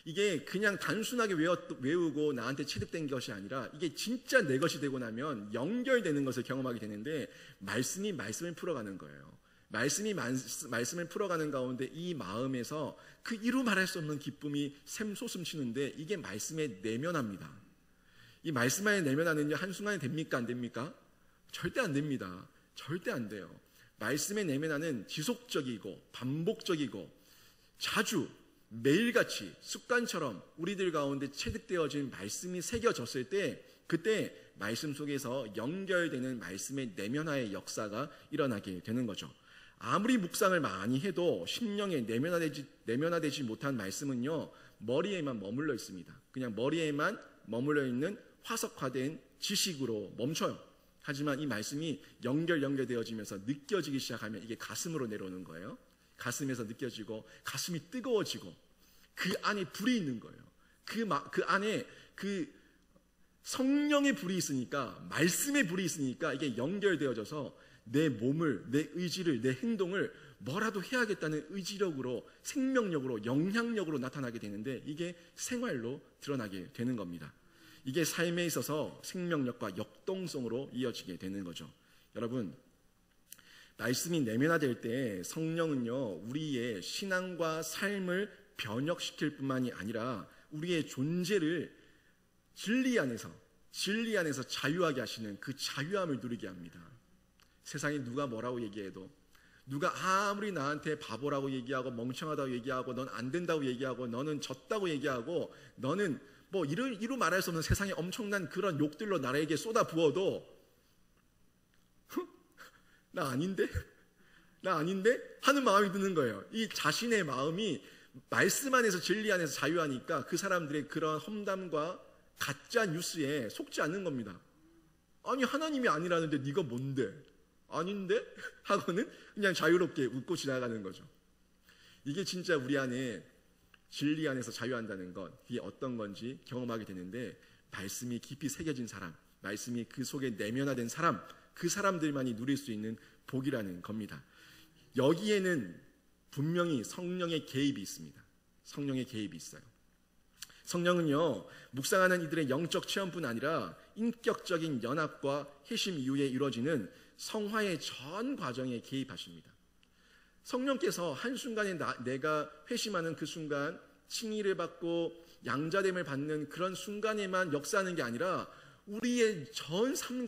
이게 그냥 단순하게 외우고 나한테 체득된 것이 아니라 이게 진짜 내 것이 되고 나면 연결되는 것을 경험하게 되는데 말씀이 말씀을 풀어가는 거예요. 말씀을 풀어가는 가운데 이 마음에서 그 이루 말할 수 없는 기쁨이 샘솟음치는데 이게 말씀에 내면합니다. 이 말씀 안에 내면하는요 한순간에 됩니까 안 됩니까? 절대 안 됩니다. 절대 안 돼요. 말씀에 내면하는 지속적이고 반복적이고 자주 매일같이 습관처럼 우리들 가운데 체득되어진 말씀이 새겨졌을 때 그때 말씀 속에서 연결되는 말씀의 내면화의 역사가 일어나게 되는 거죠. 아무리 묵상을 많이 해도 심령에 내면화되지 못한 말씀은요 머리에만 머물러 있습니다. 그냥 머리에만 머물러 있는 화석화된 지식으로 멈춰요. 하지만 이 말씀이 연결되어지면서 느껴지기 시작하면 이게 가슴으로 내려오는 거예요. 가슴에서 느껴지고 가슴이 뜨거워지고 그 안에 불이 있는 거예요. 그 안에 그 성령의 불이 있으니까 말씀의 불이 있으니까 이게 연결되어져서 내 몸을 내 의지를 내 행동을 뭐라도 해야겠다는 의지력으로 생명력으로 영향력으로 나타나게 되는데 이게 생활로 드러나게 되는 겁니다. 이게 삶에 있어서 생명력과 역동성으로 이어지게 되는 거죠. 여러분 말씀이 내면화될 때 성령은요 우리의 신앙과 삶을 변혁시킬 뿐만이 아니라 우리의 존재를 진리 안에서 자유하게 하시는 그 자유함을 누리게 합니다. 세상에 누가 뭐라고 얘기해도 누가 아무리 나한테 바보라고 얘기하고 멍청하다고 얘기하고 넌 안 된다고 얘기하고 너는 졌다고 얘기하고 너는 뭐 이루 말할 수 없는 세상에 엄청난 그런 욕들로 나에게 쏟아 부어도 나 아닌데 하는 마음이 드는 거예요. 이 자신의 마음이 말씀 안에서 진리 안에서 자유하니까 그 사람들의 그런 험담과 가짜 뉴스에 속지 않는 겁니다. 아니 하나님이 아니라는데 네가 뭔데? 아닌데? 하고는 그냥 자유롭게 웃고 지나가는 거죠. 이게 진짜 우리 안에 진리 안에서 자유한다는 것, 이게 어떤 건지 경험하게 되는데 말씀이 깊이 새겨진 사람, 말씀이 그 속에 내면화된 사람, 그 사람들만이 누릴 수 있는 복이라는 겁니다. 여기에는 분명히 성령의 개입이 있습니다. 성령의 개입이 있어요. 성령은요 묵상하는 이들의 영적 체험뿐 아니라 인격적인 연합과 회심 이후에 이루어지는 성화의 전 과정에 개입하십니다. 성령께서 한순간에 내가 회심하는 그 순간 칭의를 받고 양자됨을 받는 그런 순간에만 역사하는 게 아니라 우리의 전 삶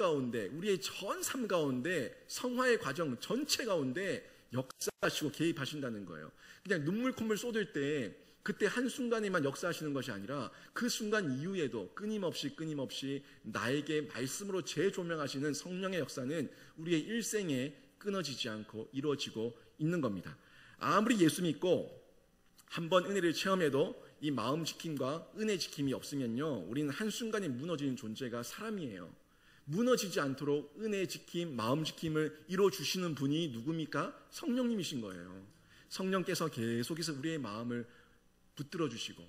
가운데 성화의 과정 전체 가운데 역사하시고 개입하신다는 거예요. 그냥 눈물 콧물 쏟을 때 그때 한순간에만 역사하시는 것이 아니라 그 순간 이후에도 끊임없이 나에게 말씀으로 재조명하시는 성령의 역사는 우리의 일생에 끊어지지 않고 이루어지고 있는 겁니다. 아무리 예수 믿고 한번 은혜를 체험해도 이 마음 지킴과 은혜 지킴이 없으면요 우리는 한순간에 무너지는 존재가 사람이에요. 무너지지 않도록 은혜 지킴, 마음 지킴을 이루어주시는 분이 누굽니까? 성령님이신 거예요. 성령께서 계속해서 우리의 마음을 붙들어 주시고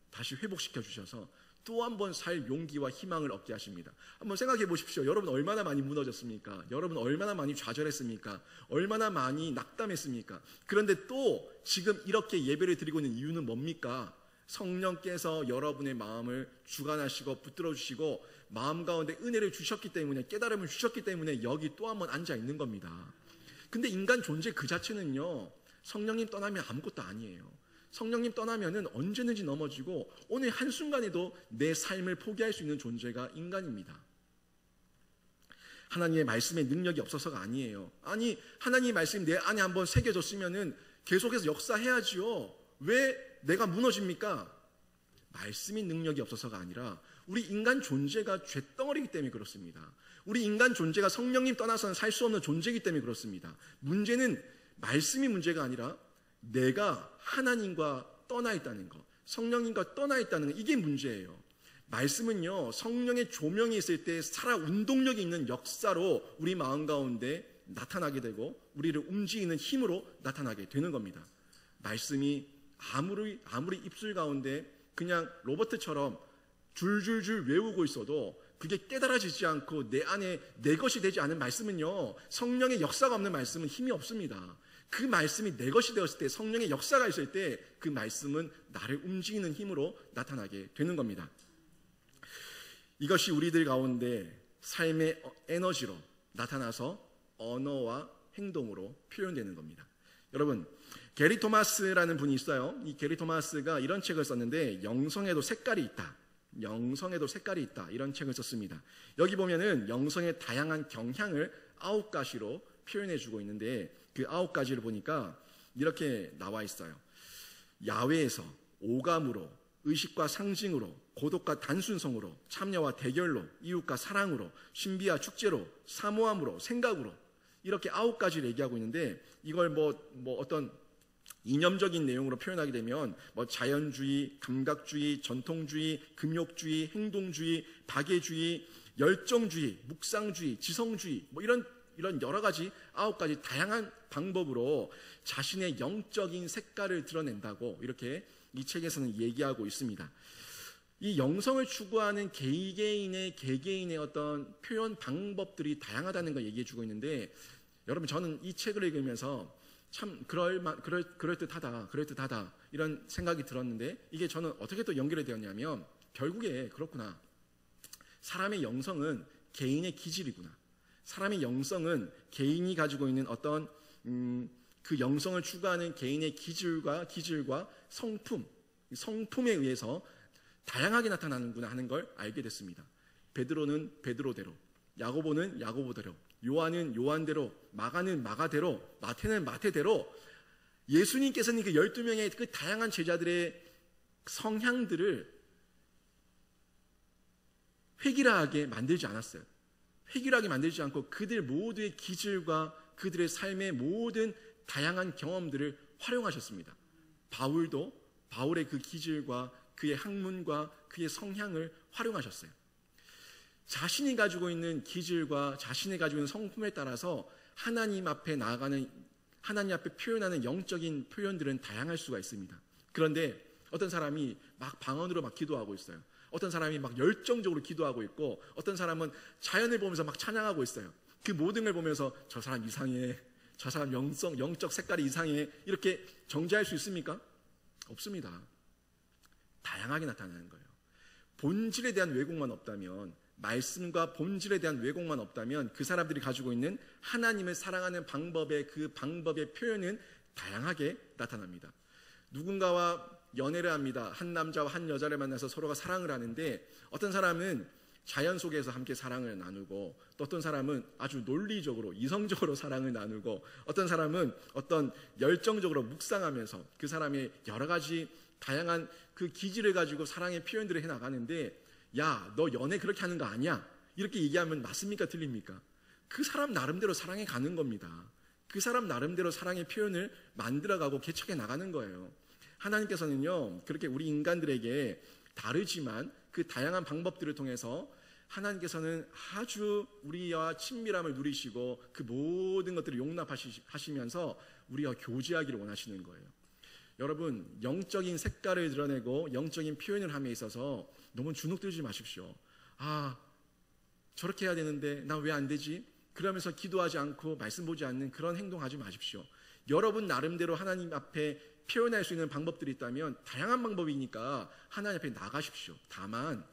다시 회복시켜 주셔서 또 한 번 살 용기와 희망을 얻게 하십니다. 한번 생각해 보십시오. 여러분 얼마나 많이 무너졌습니까? 여러분 얼마나 많이 좌절했습니까? 얼마나 많이 낙담했습니까? 그런데 또 지금 이렇게 예배를 드리고 있는 이유는 뭡니까? 성령께서 여러분의 마음을 주관하시고 붙들어 주시고 마음 가운데 은혜를 주셨기 때문에 깨달음을 주셨기 때문에 여기 또 한 번 앉아 있는 겁니다. 근데 인간 존재 그 자체는요 성령님 떠나면 아무것도 아니에요. 성령님 떠나면은 언제든지 넘어지고 오늘 한순간에도 내 삶을 포기할 수 있는 존재가 인간입니다. 하나님의 말씀에 능력이 없어서가 아니에요. 아니 하나님의 말씀이 내 안에 한번 새겨졌으면은 계속해서 역사해야지요. 왜 내가 무너집니까? 말씀이 능력이 없어서가 아니라 우리 인간 존재가 죄덩어리이기 때문에 그렇습니다. 우리 인간 존재가 성령님 떠나서는 살 수 없는 존재이기 때문에 그렇습니다. 문제는 말씀이 문제가 아니라 내가 하나님과 떠나 있다는 것, 성령님과 떠나 있다는 것, 이게 문제예요. 말씀은요 성령의 조명이 있을 때 살아 운동력이 있는 역사로 우리 마음 가운데 나타나게 되고 우리를 움직이는 힘으로 나타나게 되는 겁니다. 말씀이 아무리 입술 가운데 그냥 로버트처럼 줄줄줄 외우고 있어도 그게 깨달아지지 않고 내 안에 내 것이 되지 않은 말씀은요 성령의 역사가 없는 말씀은 힘이 없습니다. 그 말씀이 내 것이 되었을 때 성령의 역사가 있을 때 그 말씀은 나를 움직이는 힘으로 나타나게 되는 겁니다. 이것이 우리들 가운데 삶의 에너지로 나타나서 언어와 행동으로 표현되는 겁니다. 여러분, 게리 토마스라는 분이 있어요. 이 게리 토마스가 이런 책을 썼는데 영성에도 색깔이 있다. 영성에도 색깔이 있다. 이런 책을 썼습니다. 여기 보면은 영성의 다양한 경향을 9가지로 표현해주고 있는데 그 9가지를 보니까 이렇게 나와 있어요. 야외에서, 오감으로, 의식과 상징으로, 고독과 단순성으로, 참여와 대결로, 이웃과 사랑으로, 신비와 축제로, 사모함으로, 생각으로 이렇게 9가지를 얘기하고 있는데 이걸 뭐 어떤 이념적인 내용으로 표현하게 되면 자연주의, 감각주의, 전통주의, 금욕주의, 행동주의, 박애주의, 열정주의, 묵상주의, 지성주의 이런 여러 가지 9가지 다양한 방법으로 자신의 영적인 색깔을 드러낸다고 이렇게 이 책에서는 얘기하고 있습니다. 이 영성을 추구하는 개개인의 어떤 표현 방법들이 다양하다는 걸 얘기해 주고 있는데 여러분 저는 이 책을 읽으면서 참 그럴듯하다 이런 생각이 들었는데 이게 저는 어떻게 또 연결이 되었냐면 결국에 그렇구나. 사람의 영성은 개인의 기질이구나. 사람의 영성은 개인이 가지고 있는 어떤 그 영성을 추구하는 개인의 기질과 성품에 의해서 다양하게 나타나는구나 하는 걸 알게 됐습니다. 베드로는 베드로대로, 야고보는 야고보대로, 요한은 요한대로, 마가는 마가대로, 마태는 마태대로 예수님께서는 그 12명의 그 다양한 제자들의 성향들을 획일화하게 만들지 않았어요. 획일화하게 만들지 않고 그들 모두의 기질과 그들의 삶의 모든 다양한 경험들을 활용하셨습니다. 바울도 바울의 그 기질과 그의 학문과 그의 성향을 활용하셨어요. 자신이 가지고 있는 기질과 자신이 가지고 있는 성품에 따라서 하나님 앞에 나아가는, 하나님 앞에 표현하는 영적인 표현들은 다양할 수가 있습니다. 그런데 어떤 사람이 막 방언으로 막 기도하고 있어요. 어떤 사람이 막 열정적으로 기도하고 있고 어떤 사람은 자연을 보면서 막 찬양하고 있어요. 그 모든 걸 보면서 저 사람 이상해, 저 사람 영적 색깔이 이상해 이렇게 정죄할 수 있습니까? 없습니다. 다양하게 나타나는 거예요. 본질에 대한 왜곡만 없다면, 말씀과 본질에 대한 왜곡만 없다면 그 사람들이 가지고 있는 하나님을 사랑하는 방법의 그 방법의 표현은 다양하게 나타납니다. 누군가와 연애를 합니다. 한 남자와 한 여자를 만나서 서로가 사랑을 하는데 어떤 사람은 자연 속에서 함께 사랑을 나누고 또 어떤 사람은 아주 논리적으로 이성적으로 사랑을 나누고 어떤 사람은 어떤 열정적으로 묵상하면서 그 사람의 여러 가지 다양한 그 기질을 가지고 사랑의 표현들을 해나가는데 야, 너 연애 그렇게 하는 거 아니야? 이렇게 얘기하면 맞습니까? 틀립니까? 그 사람 나름대로 사랑해 가는 겁니다. 그 사람 나름대로 사랑의 표현을 만들어가고 개척해 나가는 거예요. 하나님께서는요, 그렇게 우리 인간들에게 다르지만 그 다양한 방법들을 통해서 하나님께서는 아주 우리와 친밀함을 누리시고 그 모든 것들을 용납하시면서 우리와 교제하기를 원하시는 거예요. 여러분, 영적인 색깔을 드러내고 영적인 표현을 함에 있어서 너무 주눅들지 마십시오. 아, 저렇게 해야 되는데 나 왜 안 되지? 그러면서 기도하지 않고 말씀 보지 않는 그런 행동하지 마십시오. 여러분 나름대로 하나님 앞에 표현할 수 있는 방법들이 있다면 다양한 방법이니까 하나님 앞에 나가십시오. 다만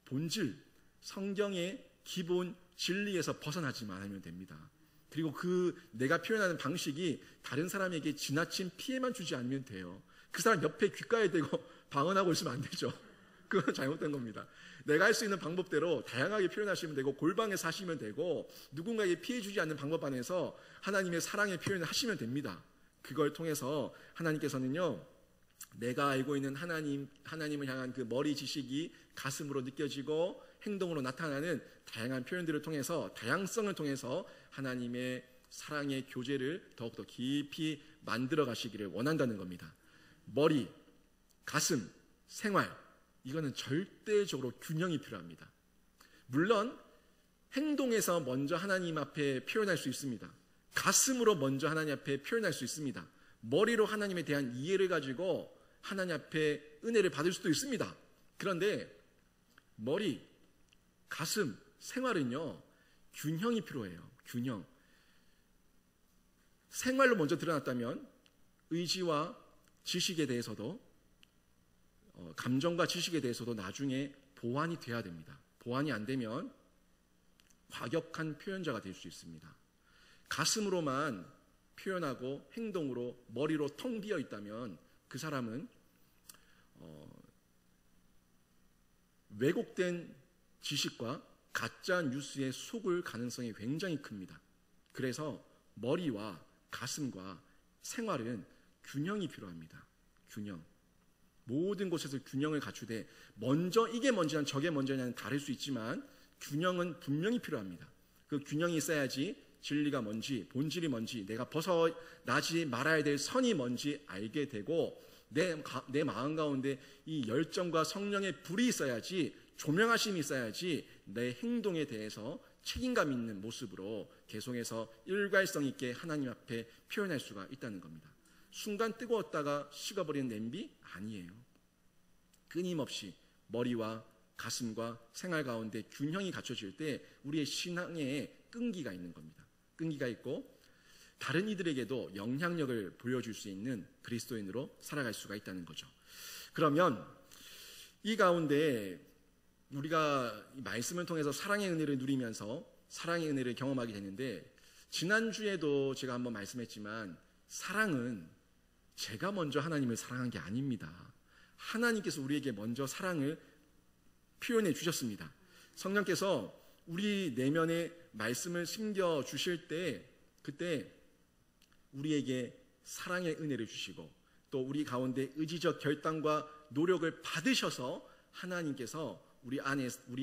본질, 성경의 기본 진리에서 벗어나지만 하면 됩니다. 그리고 그 내가 표현하는 방식이 다른 사람에게 지나친 피해만 주지 않으면 돼요. 그 사람 옆에 귓가에 대고 방언하고 있으면 안 되죠. 그건 잘못된 겁니다. 내가 할 수 있는 방법대로 다양하게 표현하시면 되고 골방에서 하시면 되고 누군가에게 피해 주지 않는 방법 안에서 하나님의 사랑의 표현을 하시면 됩니다. 그걸 통해서 하나님께서는요, 내가 알고 있는 하나님을 향한 그 머리 지식이 가슴으로 느껴지고 행동으로 나타나는 다양한 표현들을 통해서, 다양성을 통해서 하나님의 사랑의 교제를 더욱더 깊이 만들어 가시기를 원한다는 겁니다. 머리, 가슴, 생활, 이거는 절대적으로 균형이 필요합니다. 물론 행동에서 먼저 하나님 앞에 표현할 수 있습니다. 가슴으로 먼저 하나님 앞에 표현할 수 있습니다. 머리로 하나님에 대한 이해를 가지고 하나님 앞에 은혜를 받을 수도 있습니다. 그런데 머리, 가슴, 생활은요, 균형이 필요해요. 균형. 생활로 먼저 드러났다면 의지와 지식에 대해서도 감정과 지식에 대해서도 나중에 보완이 돼야 됩니다. 보완이 안 되면 과격한 표현자가 될 수 있습니다. 가슴으로만 표현하고 행동으로 머리로 텅 비어 있다면 그 사람은 왜곡된 지식과 가짜 뉴스에 속을 가능성이 굉장히 큽니다. 그래서 머리와 가슴과 생활은 균형이 필요합니다. 균형. 모든 곳에서 균형을 갖추되 먼저 이게 먼저냐 저게 먼저냐는 다를 수 있지만 균형은 분명히 필요합니다. 그 균형이 있어야지 진리가 뭔지 본질이 뭔지 내가 벗어나지 말아야 될 선이 뭔지 알게 되고 내 마음 가운데 이 열정과 성령의 불이 있어야지 조명하심이 있어야지 내 행동에 대해서 책임감 있는 모습으로 계속해서 일관성 있게 하나님 앞에 표현할 수가 있다는 겁니다. 순간 뜨거웠다가 식어버리는 냄비 아니에요. 끊임없이 머리와 가슴과 생활 가운데 균형이 갖춰질 때 우리의 신앙에 끈기가 있는 겁니다. 끈기가 있고 다른 이들에게도 영향력을 보여줄 수 있는 그리스도인으로 살아갈 수가 있다는 거죠. 그러면 이 가운데 우리가 말씀을 통해서 사랑의 은혜를 누리면서 사랑의 은혜를 경험하게 되는데 지난주에도 제가 한번 말씀했지만 사랑은 제가 먼저 하나님을 사랑한 게 아닙니다. 하나님께서 우리에게 먼저 사랑을 표현해 주셨습니다. 성령께서 우리 내면에 말씀을 심겨 주실 때 그때 우리에게 사랑의 은혜를 주시고 또 우리 가운데 의지적 결단과 노력을 받으셔서 하나님께서 우리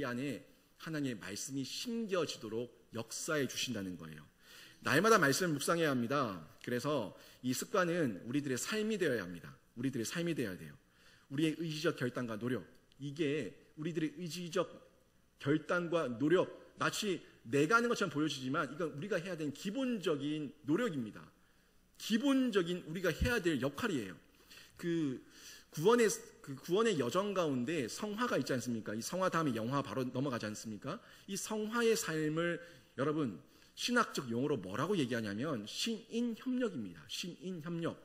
안에 하나님의 말씀이 심겨지도록 역사해 주신다는 거예요. 날마다 말씀을 묵상해야 합니다. 그래서 이 습관은 우리들의 삶이 되어야 합니다. 우리들의 삶이 되어야 돼요. 우리의 의지적 결단과 노력, 이게 우리들의 의지적 결단과 노력, 마치 내가 하는 것처럼 보여지지만 이건 우리가 해야 되는 기본적인 노력입니다. 기본적인 우리가 해야 될 역할이에요. 구원의 여정 가운데 성화가 있지 않습니까? 이 성화 다음에 영화 바로 넘어가지 않습니까? 이 성화의 삶을 여러분 신학적 용어로 뭐라고 얘기하냐면 신인협력입니다. 신인협력.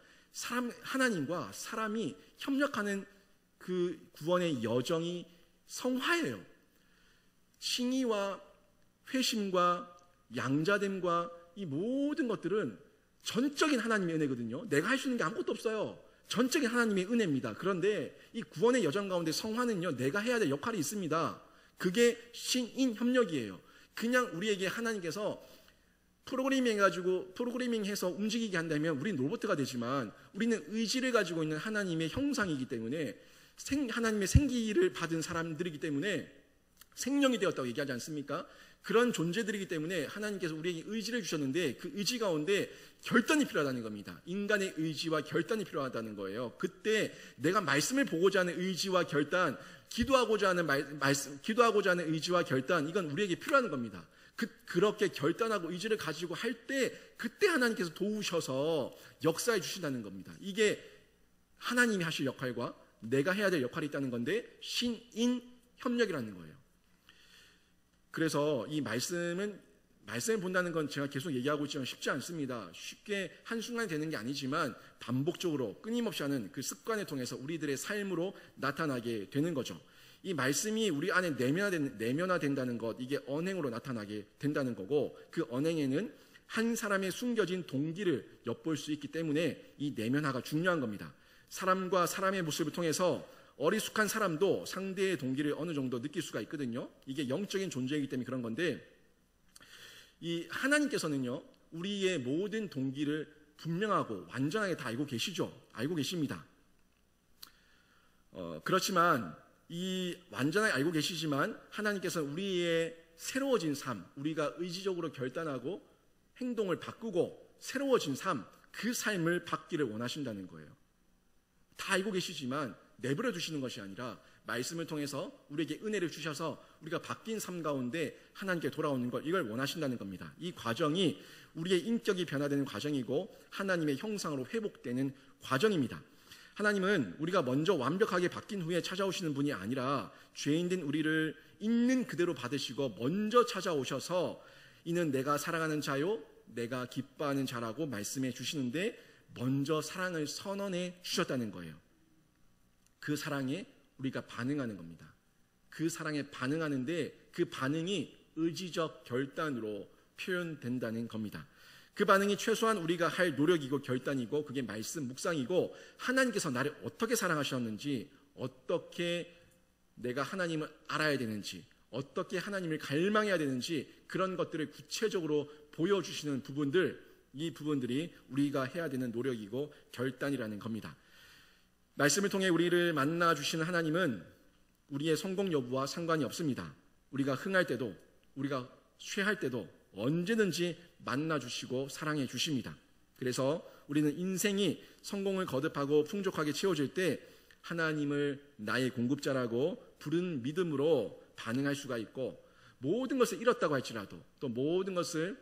하나님과 사람이 협력하는 그 구원의 여정이 성화예요. 칭의와 회심과 양자됨과 이 모든 것들은 전적인 하나님의 은혜거든요. 내가 할 수 있는 게 아무것도 없어요. 전적인 하나님의 은혜입니다. 그런데 이 구원의 여정 가운데 성화는요, 내가 해야 될 역할이 있습니다. 그게 신인협력이에요. 그냥 우리에게 하나님께서 프로그래밍해서 움직이게 한다면 우리는 로봇가 되지만 우리는 의지를 가지고 있는 하나님의 형상이기 때문에 하나님의 생기를 받은 사람들이기 때문에 생명이 되었다고 얘기하지 않습니까? 그런 존재들이기 때문에 하나님께서 우리에게 의지를 주셨는데 그 의지 가운데 결단이 필요하다는 겁니다. 인간의 의지와 결단이 필요하다는 거예요. 그때 내가 말씀을 보고자 하는 의지와 결단, 기도하고자 하는 의지와 결단, 이건 우리에게 필요한 겁니다. 그렇게 결단하고 의지를 가지고 할 때 그때 하나님께서 도우셔서 역사해 주신다는 겁니다. 이게 하나님이 하실 역할과 내가 해야 될 역할이 있다는 건데 신인 협력이라는 거예요. 그래서 이 말씀을 본다는 건 제가 계속 얘기하고 있지만 쉽지 않습니다. 쉽게 한순간에 되는 게 아니지만 반복적으로 끊임없이 하는 그 습관을 통해서 우리들의 삶으로 나타나게 되는 거죠. 이 말씀이 우리 안에 내면화된다는 것, 이게 언행으로 나타나게 된다는 거고 그 언행에는 한 사람의 숨겨진 동기를 엿볼 수 있기 때문에 이 내면화가 중요한 겁니다. 사람과 사람의 모습을 통해서 어리숙한 사람도 상대의 동기를 어느 정도 느낄 수가 있거든요. 이게 영적인 존재이기 때문에 그런 건데 이 하나님께서는요, 우리의 모든 동기를 분명하고 완전하게 다 알고 계시죠. 알고 계십니다. 그렇지만 이 완전하게 알고 계시지만 하나님께서는 우리의 새로워진 삶, 우리가 의지적으로 결단하고 행동을 바꾸고 새로워진 삶, 그 삶을 받기를 원하신다는 거예요. 다 알고 계시지만 내버려 두시는 것이 아니라 말씀을 통해서 우리에게 은혜를 주셔서 우리가 바뀐 삶 가운데 하나님께 돌아오는 것, 이걸 원하신다는 겁니다. 이 과정이 우리의 인격이 변화되는 과정이고 하나님의 형상으로 회복되는 과정입니다. 하나님은 우리가 먼저 완벽하게 바뀐 후에 찾아오시는 분이 아니라 죄인된 우리를 있는 그대로 받으시고 먼저 찾아오셔서 이는 내가 사랑하는 자요 내가 기뻐하는 자라고 말씀해 주시는데 먼저 사랑을 선언해 주셨다는 거예요. 그 사랑에 우리가 반응하는 겁니다. 그 사랑에 반응하는데 그 반응이 의지적 결단으로 표현된다는 겁니다. 그 반응이 최소한 우리가 할 노력이고 결단이고 그게 말씀 묵상이고 하나님께서 나를 어떻게 사랑하셨는지, 어떻게 내가 하나님을 알아야 되는지, 어떻게 하나님을 갈망해야 되는지 그런 것들을 구체적으로 보여주시는 부분들, 이 부분들이 우리가 해야 되는 노력이고 결단이라는 겁니다. 말씀을 통해 우리를 만나주시는 하나님은 우리의 성공 여부와 상관이 없습니다. 우리가 흥할 때도 우리가 쇠할 때도 언제든지 만나주시고 사랑해 주십니다. 그래서 우리는 인생이 성공을 거듭하고 풍족하게 채워질 때 하나님을 나의 공급자라고 부른 믿음으로 반응할 수가 있고, 모든 것을 잃었다고 할지라도, 또 모든 것을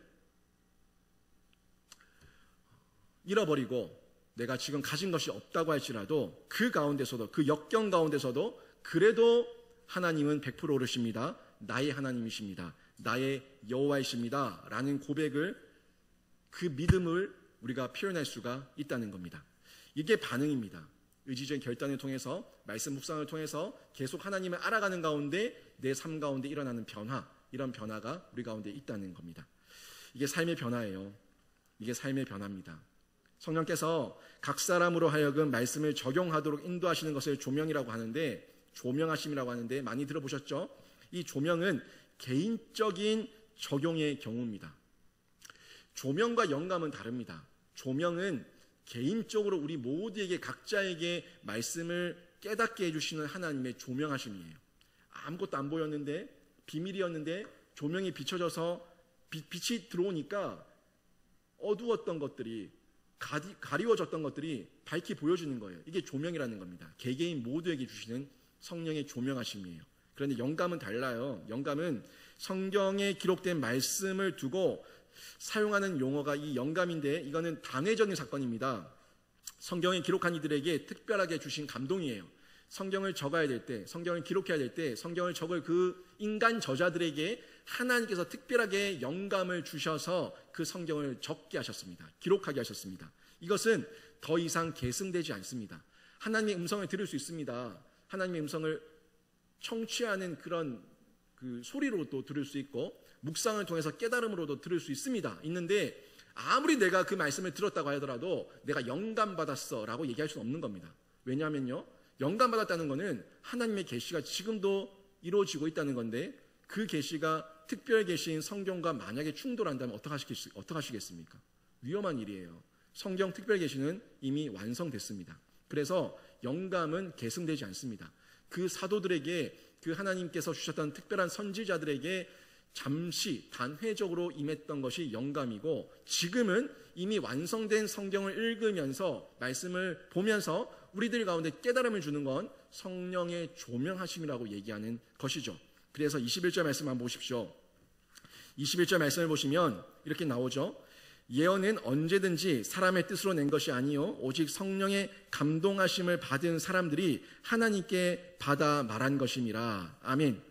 잃어버리고 내가 지금 가진 것이 없다고 할지라도 그 가운데서도, 그 역경 가운데서도 그래도 하나님은 100% 오르십니다. 나의 하나님이십니다. 나의 여호와이십니다. 라는 고백을, 그 믿음을 우리가 표현할 수가 있다는 겁니다. 이게 반응입니다. 의지적인 결단을 통해서, 말씀 묵상을 통해서 계속 하나님을 알아가는 가운데 내 삶 가운데 일어나는 변화, 이런 변화가 우리 가운데 있다는 겁니다. 이게 삶의 변화예요. 이게 삶의 변화입니다. 성령께서 각 사람으로 하여금 말씀을 적용하도록 인도하시는 것을 조명이라고 하는데, 조명하심이라고 하는데 많이 들어보셨죠? 이 조명은 개인적인 적용의 경우입니다. 조명과 영감은 다릅니다. 조명은 개인적으로 우리 모두에게, 각자에게 말씀을 깨닫게 해주시는 하나님의 조명하심이에요. 아무것도 안 보였는데, 비밀이었는데 조명이 비춰져서 빛이 들어오니까 어두웠던 것들이, 가리워졌던 것들이 밝게 보여지는 거예요. 이게 조명이라는 겁니다. 개개인 모두에게 주시는 성령의 조명하심이에요. 그런데 영감은 달라요. 영감은 성경에 기록된 말씀을 두고 사용하는 용어가 이 영감인데, 이거는 당회적인 사건입니다. 성경에 기록한 이들에게 특별하게 주신 감동이에요. 성경을 적어야 될 때, 성경을 기록해야 될 때, 성경을 적을 그 인간 저자들에게 하나님께서 특별하게 영감을 주셔서 그 성경을 적게 하셨습니다. 기록하게 하셨습니다. 이것은 더 이상 계승되지 않습니다. 하나님의 음성을 들을 수 있습니다. 하나님의 음성을 청취하는 그런 그 소리로도 들을 수 있고, 묵상을 통해서 깨달음으로도 들을 수 있는데, 아무리 내가 그 말씀을 들었다고 하더라도 내가 영감받았어 라고 얘기할 수는 없는 겁니다. 왜냐하면요, 영감받았다는 것은 하나님의 계시가 지금도 이루어지고 있다는 건데, 그 계시가 특별 계시인 성경과 만약에 충돌한다면 어떡하시겠습니까? 위험한 일이에요. 성경 특별 계시는 이미 완성됐습니다. 그래서 영감은 계승되지 않습니다. 그 사도들에게, 그 하나님께서 주셨던 특별한 선지자들에게 잠시 단회적으로 임했던 것이 영감이고, 지금은 이미 완성된 성경을 읽으면서, 말씀을 보면서 우리들 가운데 깨달음을 주는 건 성령의 조명하심이라고 얘기하는 것이죠. 그래서 21절 말씀 한번 보십시오. 21절 말씀을 보시면 이렇게 나오죠. 예언은 언제든지 사람의 뜻으로 낸 것이 아니요 오직 성령의 감동하심을 받은 사람들이 하나님께 받아 말한 것임이라. 아멘.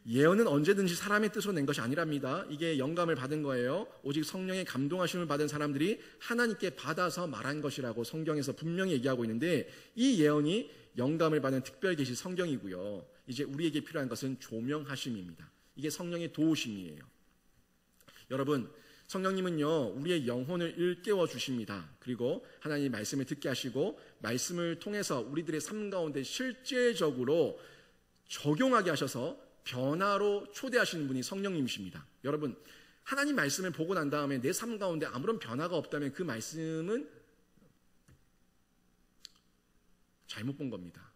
예언은 언제든지 사람의 뜻으로 낸 것이 아니랍니다. 이게 영감을 받은 거예요. 오직 성령의 감동하심을 받은 사람들이 하나님께 받아서 말한 것이라고 성경에서 분명히 얘기하고 있는데, 이 예언이 영감을 받은 특별 계시 성경이고요. 이제 우리에게 필요한 것은 조명하심입니다. 이게 성령의 도우심이에요. 여러분, 성령님은요, 우리의 영혼을 일깨워 주십니다. 그리고 하나님의 말씀을 듣게 하시고, 말씀을 통해서 우리들의 삶 가운데 실제적으로 적용하게 하셔서 변화로 초대하시는 분이 성령님이십니다. 여러분, 하나님 말씀을 보고 난 다음에 내 삶 가운데 아무런 변화가 없다면 그 말씀은 잘못 본 겁니다.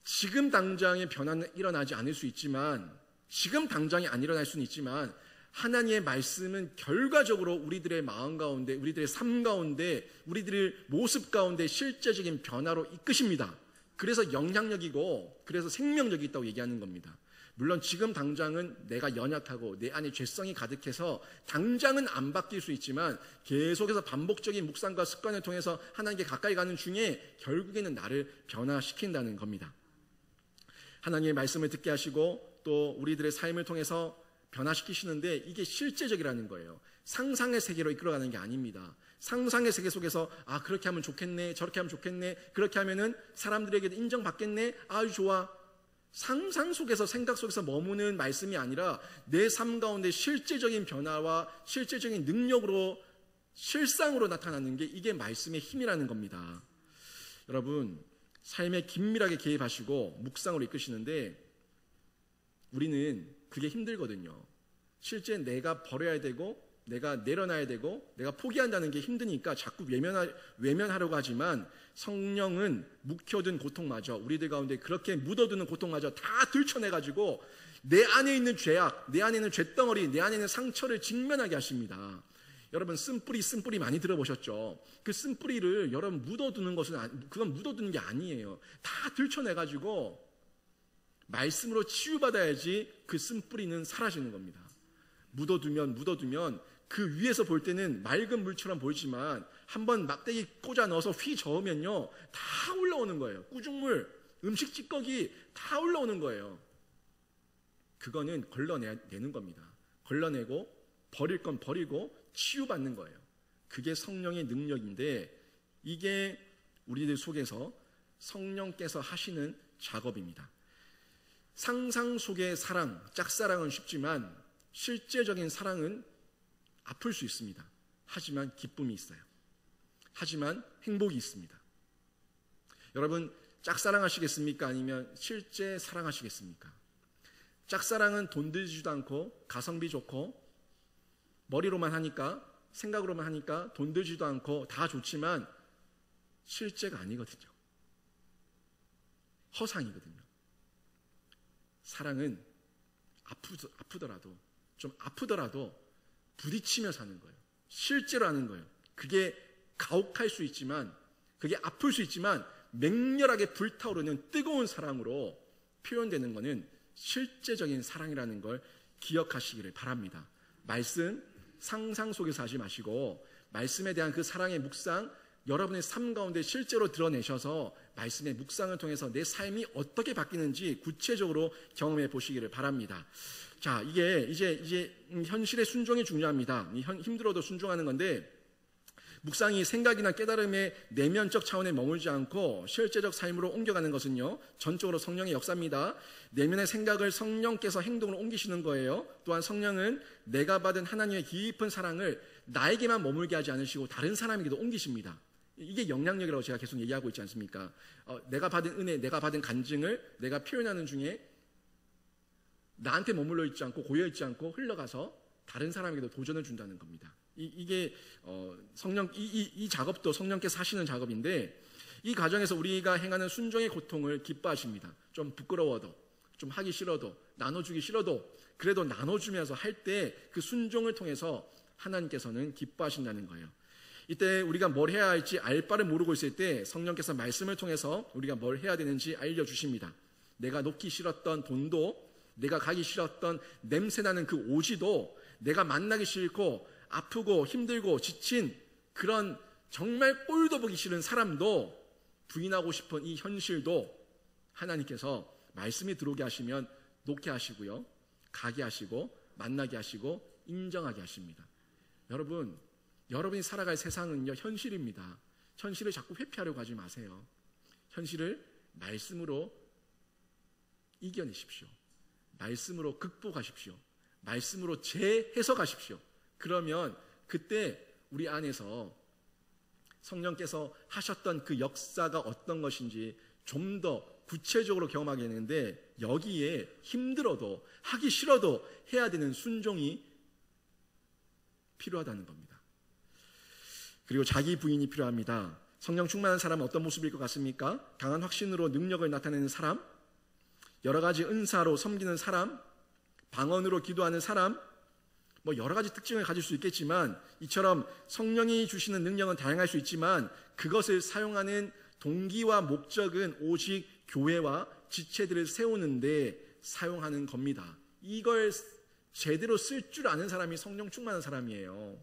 지금 당장의 변화는 일어나지 않을 수 있지만, 지금 당장이 안 일어날 수는 있지만, 하나님의 말씀은 결과적으로 우리들의 마음 가운데, 우리들의 삶 가운데, 우리들의 모습 가운데 실제적인 변화로 이끄십니다. 그래서 영향력이고, 그래서 생명력이 있다고 얘기하는 겁니다. 물론 지금 당장은 내가 연약하고 내 안에 죄성이 가득해서 당장은 안 바뀔 수 있지만, 계속해서 반복적인 묵상과 습관을 통해서 하나님께 가까이 가는 중에 결국에는 나를 변화시킨다는 겁니다. 하나님의 말씀을 듣게 하시고 또 우리들의 삶을 통해서 변화시키시는데, 이게 실제적이라는 거예요. 상상의 세계로 이끌어가는 게 아닙니다. 상상의 세계 속에서 그렇게 하면 좋겠네, 저렇게 하면 좋겠네, 그렇게 하면은 사람들에게도 인정받겠네, 아주 좋아. 상상 속에서, 생각 속에서 머무는 말씀이 아니라 내 삶 가운데 실제적인 변화와 실제적인 능력으로 실상으로 나타나는 게 이게 말씀의 힘이라는 겁니다. 여러분, 삶에 긴밀하게 개입하시고 묵상으로 이끄시는데 우리는 그게 힘들거든요. 실제 내가 버려야 되고 내가 내려놔야 되고 내가 포기한다는 게 힘드니까 자꾸 외면하려고 하지만 성령은 묵혀둔 고통마저 우리들 가운데 그렇게 묻어두는 고통마저 다 들춰내가지고 내 안에 있는 죄악, 내 안에 있는 죄덩어리, 내 안에 있는 상처를 직면하게 하십니다. 여러분 쓴뿌리 많이 들어보셨죠? 그 쓴뿌리를 여러분 묻어두는 것은 그건 묻어두는 게 아니에요. 다 들춰내가지고 말씀으로 치유받아야지 그 쓴뿌리는 사라지는 겁니다. 묻어두면 그 위에서 볼 때는 맑은 물처럼 보이지만 한번 막대기 꽂아 넣어서 휘 저으면요 다 올라오는 거예요. 꾸중물, 음식 찌꺼기 다 올라오는 거예요. 그거는 걸러내는 겁니다. 걸러내고 버릴 건 버리고 치유받는 거예요. 그게 성령의 능력인데 이게 우리들 속에서 성령께서 하시는 작업입니다. 상상 속의 사랑, 짝사랑은 쉽지만 실제적인 사랑은 아플 수 있습니다. 하지만 기쁨이 있어요. 하지만 행복이 있습니다. 여러분 짝사랑하시겠습니까? 아니면 실제 사랑하시겠습니까? 짝사랑은 돈 들지도 않고 가성비 좋고 머리로만 하니까 생각으로만 하니까 돈 들지도 않고 다 좋지만 실제가 아니거든요. 허상이거든요. 사랑은 아프더라도 좀 아프더라도 부딪히며 사는 거예요. 실제로 하는 거예요. 그게 가혹할 수 있지만 그게 아플 수 있지만 맹렬하게 불타오르는 뜨거운 사랑으로 표현되는 것은 실제적인 사랑이라는 걸 기억하시기를 바랍니다. 말씀 상상 속에서 하지 마시고 말씀에 대한 그 사랑의 묵상 여러분의 삶 가운데 실제로 드러내셔서 말씀의 묵상을 통해서 내 삶이 어떻게 바뀌는지 구체적으로 경험해 보시기를 바랍니다. 자, 이게 이제 현실의 순종이 중요합니다. 힘들어도 순종하는 건데 묵상이 생각이나 깨달음의 내면적 차원에 머물지 않고 실제적 삶으로 옮겨가는 것은요 전적으로 성령의 역사입니다. 내면의 생각을 성령께서 행동으로 옮기시는 거예요. 또한 성령은 내가 받은 하나님의 깊은 사랑을 나에게만 머물게 하지 않으시고 다른 사람에게도 옮기십니다. 이게 영향력이라고 제가 계속 얘기하고 있지 않습니까? 내가 받은 은혜, 내가 받은 간증을 내가 표현하는 중에 나한테 머물러 있지 않고 고여 있지 않고 흘러가서 다른 사람에게도 도전을 준다는 겁니다. 이게 이 작업도 성령께서 하시는 작업인데 이 과정에서 우리가 행하는 순종의 고통을 기뻐하십니다. 좀 부끄러워도 좀 하기 싫어도 나눠주기 싫어도 그래도 나눠주면서 할 때 그 순종을 통해서 하나님께서는 기뻐하신다는 거예요. 이때 우리가 뭘 해야 할지 알 바를 모르고 있을 때 성령께서 말씀을 통해서 우리가 뭘 해야 되는지 알려주십니다. 내가 놓기 싫었던 돈도 내가 가기 싫었던 냄새나는 그 오지도 내가 만나기 싫고 아프고 힘들고 지친 그런 정말 꼴도 보기 싫은 사람도 부인하고 싶은 이 현실도 하나님께서 말씀이 들어오게 하시면 놓게 하시고요. 가게 하시고 만나게 하시고 인정하게 하십니다. 여러분, 여러분이 살아갈 세상은요 현실입니다. 현실을 자꾸 회피하려고 하지 마세요. 현실을 말씀으로 이겨내십시오. 말씀으로 극복하십시오. 말씀으로 재해석하십시오. 그러면 그때 우리 안에서 성령께서 하셨던 그 역사가 어떤 것인지 좀 더 구체적으로 경험하게 되는데 여기에 힘들어도 하기 싫어도 해야 되는 순종이 필요하다는 겁니다. 그리고 자기 부인이 필요합니다. 성령 충만한 사람은 어떤 모습일 것 같습니까? 강한 확신으로 능력을 나타내는 사람, 여러 가지 은사로 섬기는 사람, 방언으로 기도하는 사람, 여러 가지 특징을 가질 수 있겠지만 이처럼 성령이 주시는 능력은 다양할 수 있지만 그것을 사용하는 동기와 목적은 오직 교회와 지체들을 세우는데 사용하는 겁니다. 이걸 제대로 쓸 줄 아는 사람이 성령 충만한 사람이에요.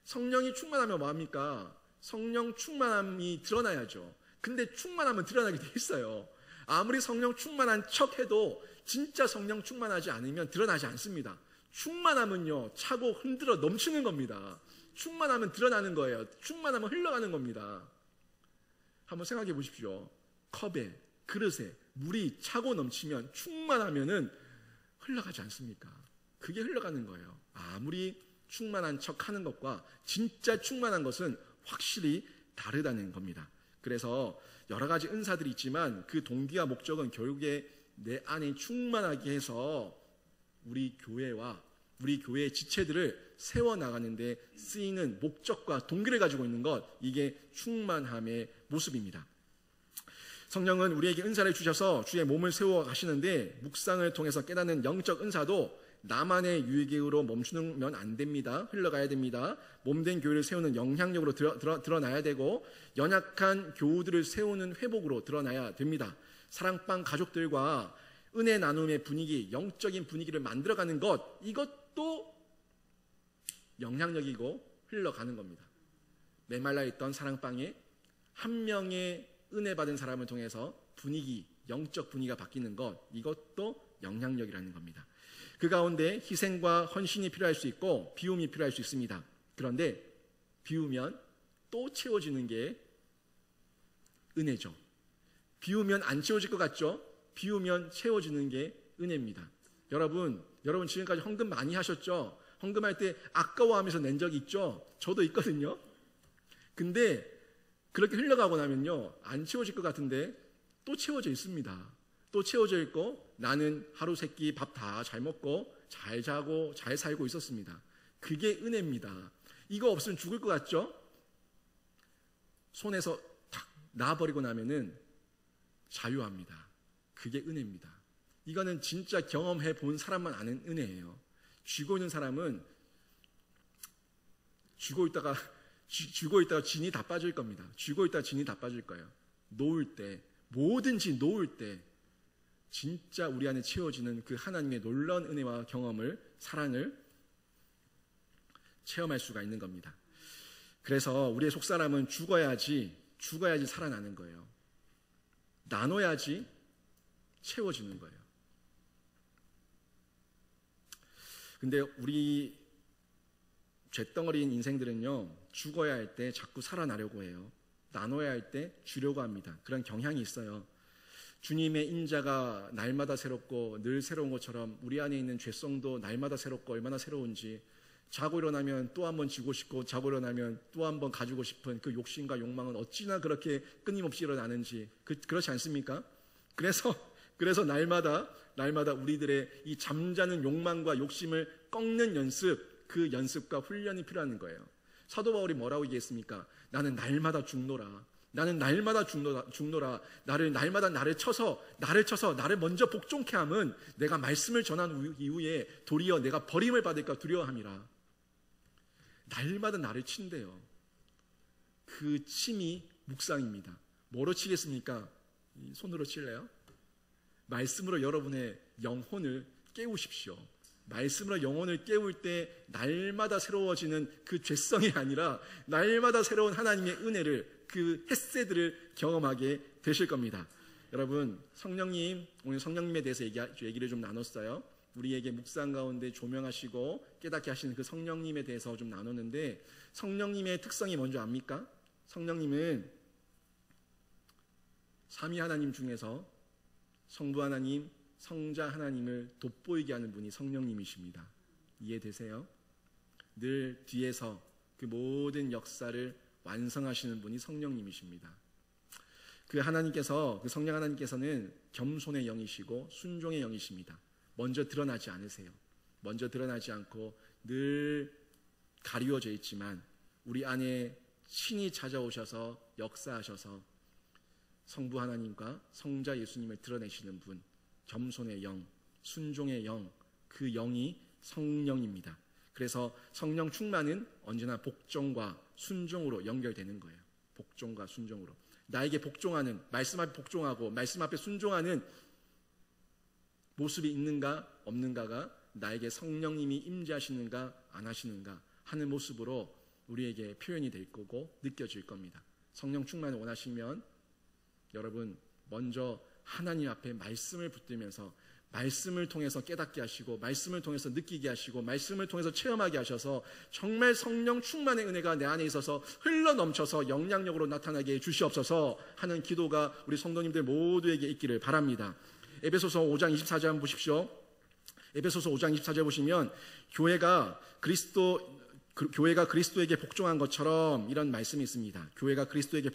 성령이 충만하면 뭐합니까? 성령 충만함이 드러나야죠. 근데 충만하면 드러나게 돼 있어요. 아무리 성령 충만한 척 해도 진짜 성령 충만하지 않으면 드러나지 않습니다. 충만하면요 차고 흔들어 넘치는 겁니다. 충만하면 드러나는 거예요. 충만하면 흘러가는 겁니다. 한번 생각해 보십시오. 컵에 그릇에 물이 차고 넘치면 충만하면은 흘러가지 않습니까? 그게 흘러가는 거예요. 아무리 충만한 척 하는 것과 진짜 충만한 것은 확실히 다르다는 겁니다. 그래서 여러 가지 은사들이 있지만 그 동기와 목적은 결국에 내 안에 충만하게 해서 우리 교회의 지체들을 세워나가는데 쓰이는 목적과 동기를 가지고 있는 것, 이게 충만함의 모습입니다. 성령은 우리에게 은사를 주셔서 주의 몸을 세워 가시는데 묵상을 통해서 깨닫는 영적 은사도 나만의 유익으로 멈추면 안 됩니다. 흘러가야 됩니다. 몸된 교회를 세우는 영향력으로 드러나야 되고 연약한 교우들을 세우는 회복으로 드러나야 됩니다. 사랑방 가족들과 은혜 나눔의 분위기, 영적인 분위기를 만들어가는 것, 이것도 영향력이고 흘러가는 겁니다. 메말라 있던 사랑방에 한 명의 은혜 받은 사람을 통해서 영적 분위기가 바뀌는 것, 이것도 영향력이라는 겁니다. 그 가운데 희생과 헌신이 필요할 수 있고 비움이 필요할 수 있습니다. 그런데 비우면 또 채워지는 게 은혜죠. 비우면 안 채워질 것 같죠? 비우면 채워지는 게 은혜입니다. 여러분 지금까지 헌금 많이 하셨죠? 헌금할 때 아까워하면서 낸 적이 있죠? 저도 있거든요. 근데 그렇게 흘러가고 나면요, 안 채워질 것 같은데 또 채워져 있습니다. 또 채워져 있고 나는 하루 세끼 밥 다 잘 먹고 잘 자고 잘 살고 있었습니다. 그게 은혜입니다. 이거 없으면 죽을 것 같죠? 손에서 탁 놔버리고 나면은 자유합니다. 그게 은혜입니다. 이거는 진짜 경험해 본 사람만 아는 은혜예요. 쥐고 있는 사람은 쥐고 있다가 진이 다 빠질 겁니다. 쥐고 있다가 진이 다 빠질 거예요. 놓을 때, 뭐든지 놓을 때 진짜 우리 안에 채워지는 그 하나님의 놀라운 은혜와 경험을, 사랑을 체험할 수가 있는 겁니다. 그래서 우리의 속사람은 죽어야지 살아나는 거예요. 나눠야지 채워지는 거예요. 근데 우리 쇳덩어리인 인생들은요, 죽어야 할 때 자꾸 살아나려고 해요. 나눠야 할 때 주려고 합니다. 그런 경향이 있어요. 주님의 인자가 날마다 새롭고 늘 새로운 것처럼 우리 안에 있는 죄성도 날마다 새롭고 얼마나 새로운지, 자고 일어나면 또 한 번 지고 싶고 자고 일어나면 또 한 번 가지고 싶은 그 욕심과 욕망은 어찌나 그렇게 끊임없이 일어나는지, 그렇지 않습니까? 그래서 날마다 우리들의 이 잠자는 욕망과 욕심을 꺾는 연습, 그 연습과 훈련이 필요한 거예요. 사도 바울이 뭐라고 얘기했습니까? 나는 날마다 죽노라. 날마다 나를 쳐서 나를 먼저 복종케 함은 내가 말씀을 전한 이후에 도리어 내가 버림을 받을까 두려워함이라. 날마다 나를 친대요. 그 침이 묵상입니다. 뭐로 치겠습니까? 손으로 칠래요? 말씀으로 여러분의 영혼을 깨우십시오. 말씀으로 영혼을 깨울 때 날마다 새로워지는 그 죄성이 아니라 날마다 새로운 하나님의 은혜를, 그 헷세들을 경험하게 되실 겁니다. 여러분, 오늘 성령님에 대해서 얘기를 좀 나눴어요. 우리에게 묵상 가운데 조명하시고 깨닫게 하시는 그 성령님에 대해서 좀 나눴는데, 성령님의 특성이 뭔지 압니까? 성령님은 삼위 하나님 중에서 성부 하나님, 성자 하나님을 돋보이게 하는 분이 성령님이십니다. 이해되세요? 늘 뒤에서 그 모든 역사를 완성하시는 분이 성령님이십니다. 그 성령 하나님께서는 겸손의 영이시고 순종의 영이십니다. 먼저 드러나지 않으세요. 먼저 드러나지 않고 늘 가리워져 있지만 우리 안에 친히 찾아오셔서 역사하셔서 성부 하나님과 성자 예수님을 드러내시는 분, 겸손의 영, 순종의 영, 그 영이 성령입니다. 그래서 성령 충만은 언제나 복종과 순종으로 연결되는 거예요. 복종과 순종으로. 나에게 복종하는, 말씀 앞에 복종하고 말씀 앞에 순종하는 모습이 있는가 없는가가 나에게 성령님이 임재하시는가 안 하시는가 하는 모습으로 우리에게 표현이 될 거고 느껴질 겁니다. 성령 충만을 원하시면 여러분 먼저 하나님 앞에 말씀을 붙들면서 말씀을 통해서 깨닫게 하시고 말씀을 통해서 느끼게 하시고 말씀을 통해서 체험하게 하셔서 정말 성령 충만의 은혜가 내 안에 있어서 흘러넘쳐서 영향력으로 나타나게 해 주시옵소서 하는 기도가 우리 성도님들 모두에게 있기를 바랍니다. 에베소서 5장 24절 한번 보십시오. 에베소서 5장 24절 보시면 교회가 그리스도에게 복종한 것처럼 이런 말씀이 있습니다. 교회가 그리스도에게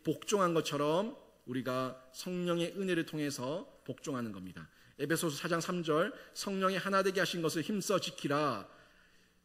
복종한 것처럼 우리가 성령의 은혜를 통해서 복종하는 겁니다. 에베소서 4장 3절 성령이 하나 되게 하신 것을 힘써 지키라.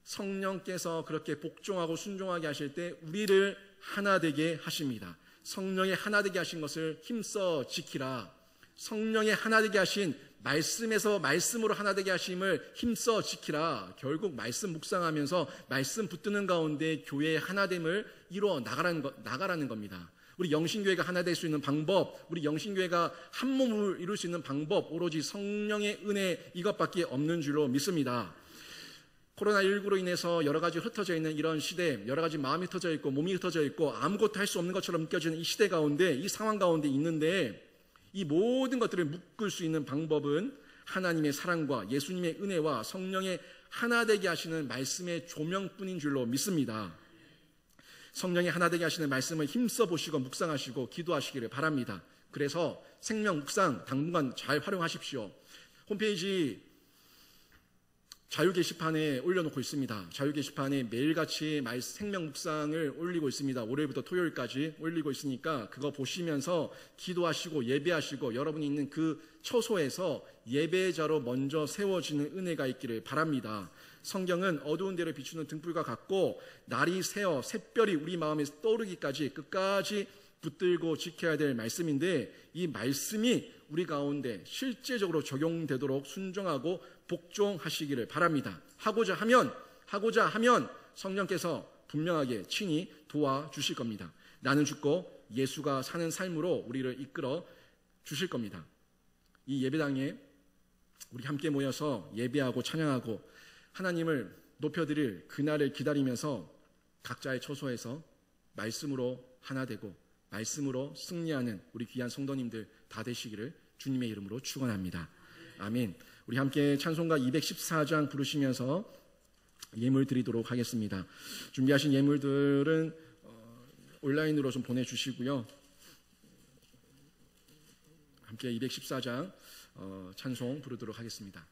성령께서 그렇게 복종하고 순종하게 하실 때 우리를 하나 되게 하십니다. 성령의 하나 되게 하신 것을 힘써 지키라. 성령의 하나 되게 하신 말씀에서 말씀으로 하나 되게 하심을 힘써 지키라. 결국 말씀 묵상하면서 말씀 붙드는 가운데 교회의 하나됨을 이루어 나가라는 겁니다. 우리 영신교회가 하나 될 수 있는 방법, 우리 영신교회가 한 몸을 이룰 수 있는 방법, 오로지 성령의 은혜 이것밖에 없는 줄로 믿습니다. 코로나19로 인해서 여러 가지 흩어져 있는 이런 시대, 여러 가지 마음이 흩어져 있고 몸이 흩어져 있고 아무것도 할 수 없는 것처럼 느껴지는 이 시대 가운데, 이 상황 가운데 있는데, 이 모든 것들을 묶을 수 있는 방법은 하나님의 사랑과 예수님의 은혜와 성령의 하나 되게 하시는 말씀의 조명뿐인 줄로 믿습니다. 성령이 하나 되게 하시는 말씀을 힘써 보시고 묵상하시고 기도하시기를 바랍니다. 그래서 생명 묵상 당분간 잘 활용하십시오. 홈페이지 자유 게시판에 올려놓고 있습니다. 자유 게시판에 매일같이 생명 묵상을 올리고 있습니다. 월요일부터 토요일까지 올리고 있으니까 그거 보시면서 기도하시고 예배하시고 여러분이 있는 그 처소에서 예배자로 먼저 세워지는 은혜가 있기를 바랍니다. 성경은 어두운 데를 비추는 등불과 같고 날이 새어 샛별이 우리 마음에 떠오르기까지 끝까지 붙들고 지켜야 될 말씀인데, 이 말씀이 우리 가운데 실제적으로 적용되도록 순종하고 복종하시기를 바랍니다. 하고자 하면 성령께서 분명하게 친히 도와주실 겁니다. 나는 죽고 예수가 사는 삶으로 우리를 이끌어 주실 겁니다. 이 예배당에 우리 함께 모여서 예배하고 찬양하고 하나님을 높여드릴 그날을 기다리면서 각자의 처소에서 말씀으로 하나 되고 말씀으로 승리하는 우리 귀한 성도님들 다 되시기를 주님의 이름으로 축원합니다. 아멘. 우리 함께 찬송가 214장 부르시면서 예물 드리도록 하겠습니다. 준비하신 예물들은 온라인으로 좀 보내주시고요. 함께 214장 찬송 부르도록 하겠습니다.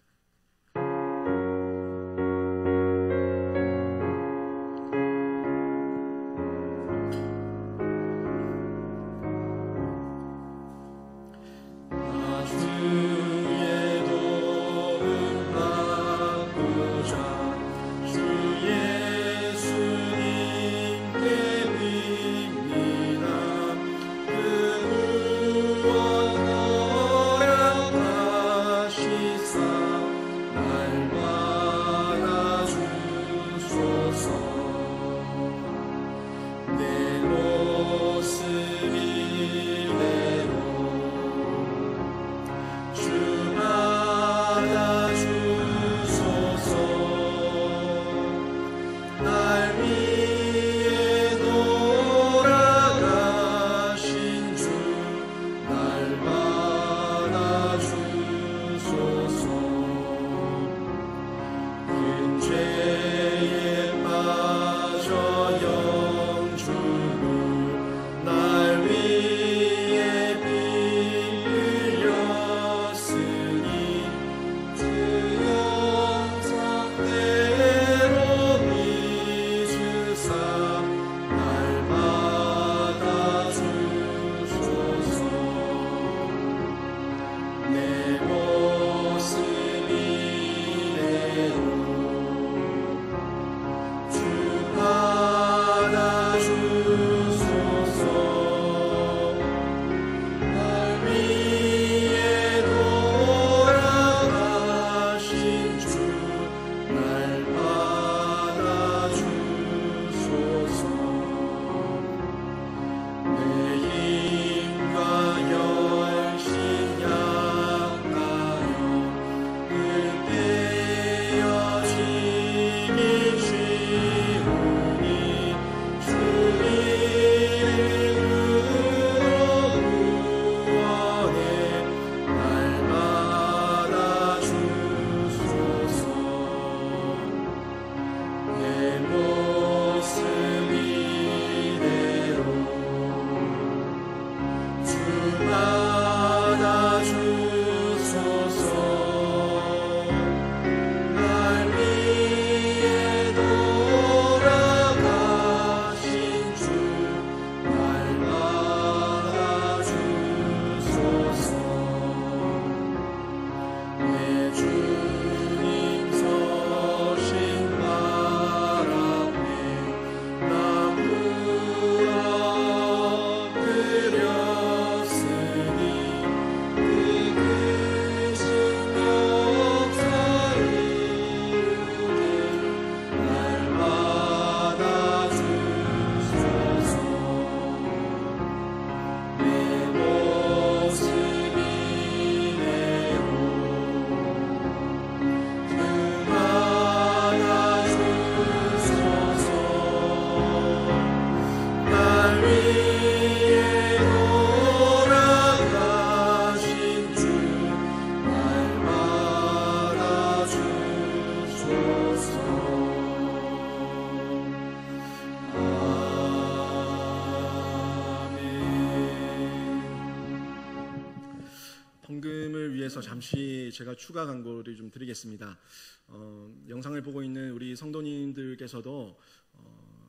헌금을 위해서 잠시 제가 추가 광고를 좀 드리겠습니다. 영상을 보고 있는 우리 성도님들께서도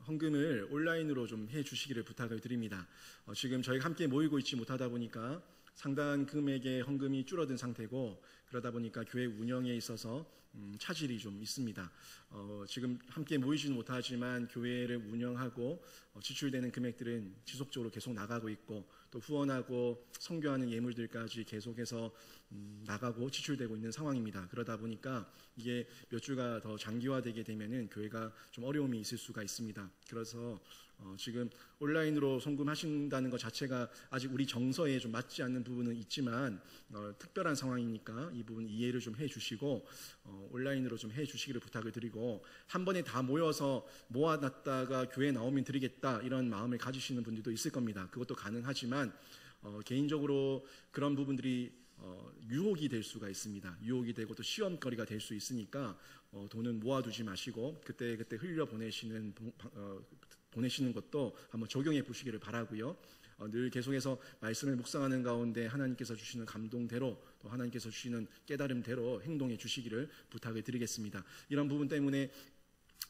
헌금을 온라인으로 좀 해주시기를 부탁을 드립니다. 지금 저희가 함께 모이고 있지 못하다 보니까 상당한 금액의 헌금이 줄어든 상태고, 그러다 보니까 교회 운영에 있어서 차질이 좀 있습니다. 지금 함께 모이지는 못하지만 교회를 운영하고 지출되는 금액들은 지속적으로 계속 나가고 있고, 또 후원하고 선교하는 예물들까지 계속해서 나가고 지출되고 있는 상황입니다. 그러다 보니까 이게 몇 주가 더 장기화되게 되면은 교회가 좀 어려움이 있을 수가 있습니다. 그래서 지금 온라인으로 송금하신다는 것 자체가 아직 우리 정서에 좀 맞지 않는 부분은 있지만 특별한 상황이니까 이 부분 이해를 좀 해주시고 온라인으로 좀 해주시기를 부탁을 드리고, 한 번에 다 모여서 모아놨다가 교회 나오면 드리겠다 이런 마음을 가지시는 분들도 있을 겁니다. 그것도 가능하지만 개인적으로 그런 부분들이 유혹이 될 수가 있습니다. 유혹이 되고 또 시험거리가 될 수 있으니까 돈은 모아두지 마시고 그때 흘려 보내시는 것도 한번 적용해 보시기를 바라고요. 늘 계속해서 말씀을 묵상하는 가운데 하나님께서 주시는 감동대로, 또 하나님께서 주시는 깨달음대로 행동해 주시기를 부탁을 드리겠습니다. 이런 부분 때문에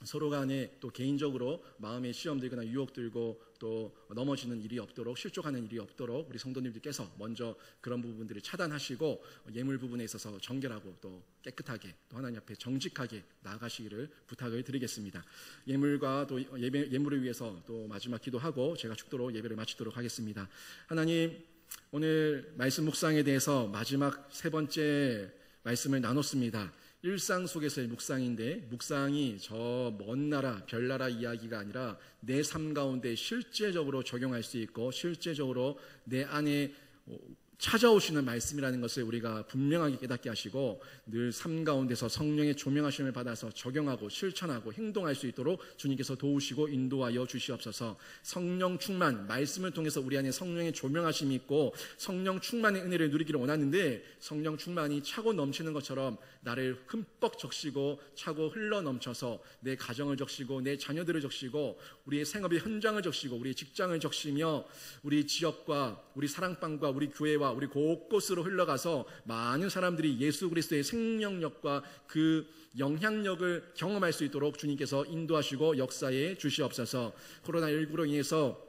서로 간에 또 개인적으로 마음에 시험 들거나 유혹 들고 또 넘어지는 일이 없도록, 실족하는 일이 없도록 우리 성도님들께서 먼저 그런 부분들을 차단하시고 예물 부분에 있어서 정결하고 또 깨끗하게 또 하나님 앞에 정직하게 나아가시기를 부탁을 드리겠습니다. 예물과 또 예물을 위해서 또 마지막 기도하고 제가 축도로 예배를 마치도록 하겠습니다. 하나님, 오늘 말씀 묵상에 대해서 마지막 세 번째 말씀을 나눴습니다. 일상 속에서의 묵상인데, 묵상이 저 먼 나라, 별나라 이야기가 아니라 내 삶 가운데 실제적으로 적용할 수 있고 실제적으로 내 안에 찾아오시는 말씀이라는 것을 우리가 분명하게 깨닫게 하시고, 늘 삶 가운데서 성령의 조명하심을 받아서 적용하고 실천하고 행동할 수 있도록 주님께서 도우시고 인도하여 주시옵소서. 성령 충만, 말씀을 통해서 우리 안에 성령의 조명하심이 있고 성령 충만의 은혜를 누리기를 원하는데, 성령 충만이 차고 넘치는 것처럼 나를 흠뻑 적시고 차고 흘러 넘쳐서 내 가정을 적시고 내 자녀들을 적시고 우리의 생업의 현장을 적시고 우리의 직장을 적시며 우리 지역과 우리 사랑방과 우리 교회와 우리 곳곳으로 흘러가서 많은 사람들이 예수 그리스도의 생명력과 그 영향력을 경험할 수 있도록 주님께서 인도하시고 역사에 주시옵소서. 코로나19로 인해서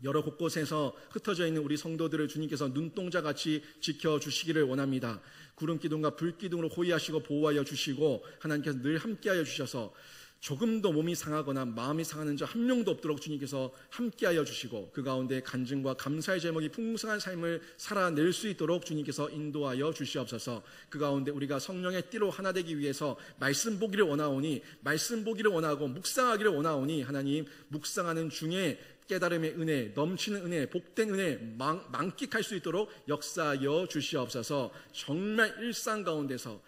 여러 곳곳에서 흩어져 있는 우리 성도들을 주님께서 눈동자같이 지켜주시기를 원합니다. 구름기둥과 불기둥으로 호위하시고 보호하여 주시고 하나님께서 늘 함께하여 주셔서 조금도 몸이 상하거나 마음이 상하는 자 한 명도 없도록 주님께서 함께하여 주시고, 그 가운데 간증과 감사의 제목이 풍성한 삶을 살아낼 수 있도록 주님께서 인도하여 주시옵소서. 그 가운데 우리가 성령의 띠로 하나 되기 위해서 말씀 보기를 원하오니, 말씀 보기를 원하고 묵상하기를 원하오니, 하나님 묵상하는 중에 깨달음의 은혜, 넘치는 은혜, 복된 은혜 만끽할 수 있도록 역사하여 주시옵소서. 정말 일상 가운데서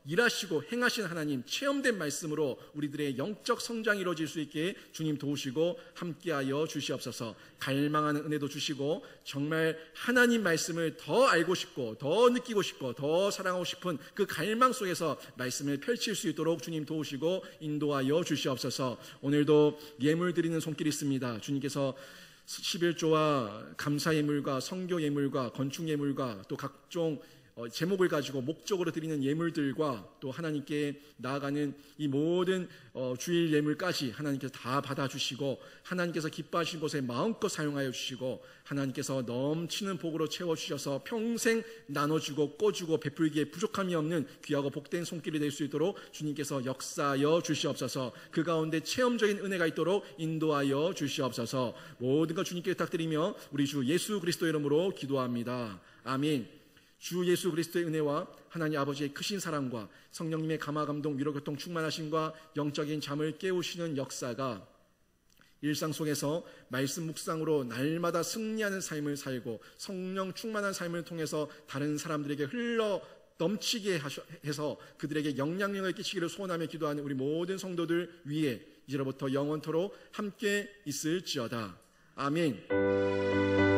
일하시고 행하신 하나님, 체험된 말씀으로 우리들의 영적 성장이 이루어질 수 있게 주님 도우시고 함께하여 주시옵소서. 갈망하는 은혜도 주시고 정말 하나님 말씀을 더 알고 싶고 더 느끼고 싶고 더 사랑하고 싶은 그 갈망 속에서 말씀을 펼칠 수 있도록 주님 도우시고 인도하여 주시옵소서. 오늘도 예물 드리는 손길이 있습니다. 주님께서 11조와 감사 예물과 성교 예물과 건축 예물과 또 각종 제목을 가지고 목적으로 드리는 예물들과 또 하나님께 나아가는 이 모든 주일 예물까지 하나님께서 다 받아주시고 하나님께서 기뻐하신 곳에 마음껏 사용하여 주시고 하나님께서 넘치는 복으로 채워주셔서 평생 나눠주고 꿔주고 베풀기에 부족함이 없는 귀하고 복된 손길이 될 수 있도록 주님께서 역사하여 주시옵소서. 그 가운데 체험적인 은혜가 있도록 인도하여 주시옵소서. 모든 것 주님께 부탁드리며 우리 주 예수 그리스도의 이름으로 기도합니다. 아멘. 주 예수 그리스도의 은혜와 하나님 아버지의 크신 사랑과 성령님의 감화 감동 위로 교통 충만하심과 영적인 잠을 깨우시는 역사가 일상 속에서 말씀 묵상으로 날마다 승리하는 삶을 살고 성령 충만한 삶을 통해서 다른 사람들에게 흘러 넘치게 해서 그들에게 영향력을 끼치기를 소원하며 기도하는 우리 모든 성도들 위에 이제로부터 영원토록 함께 있을지어다. 아멘.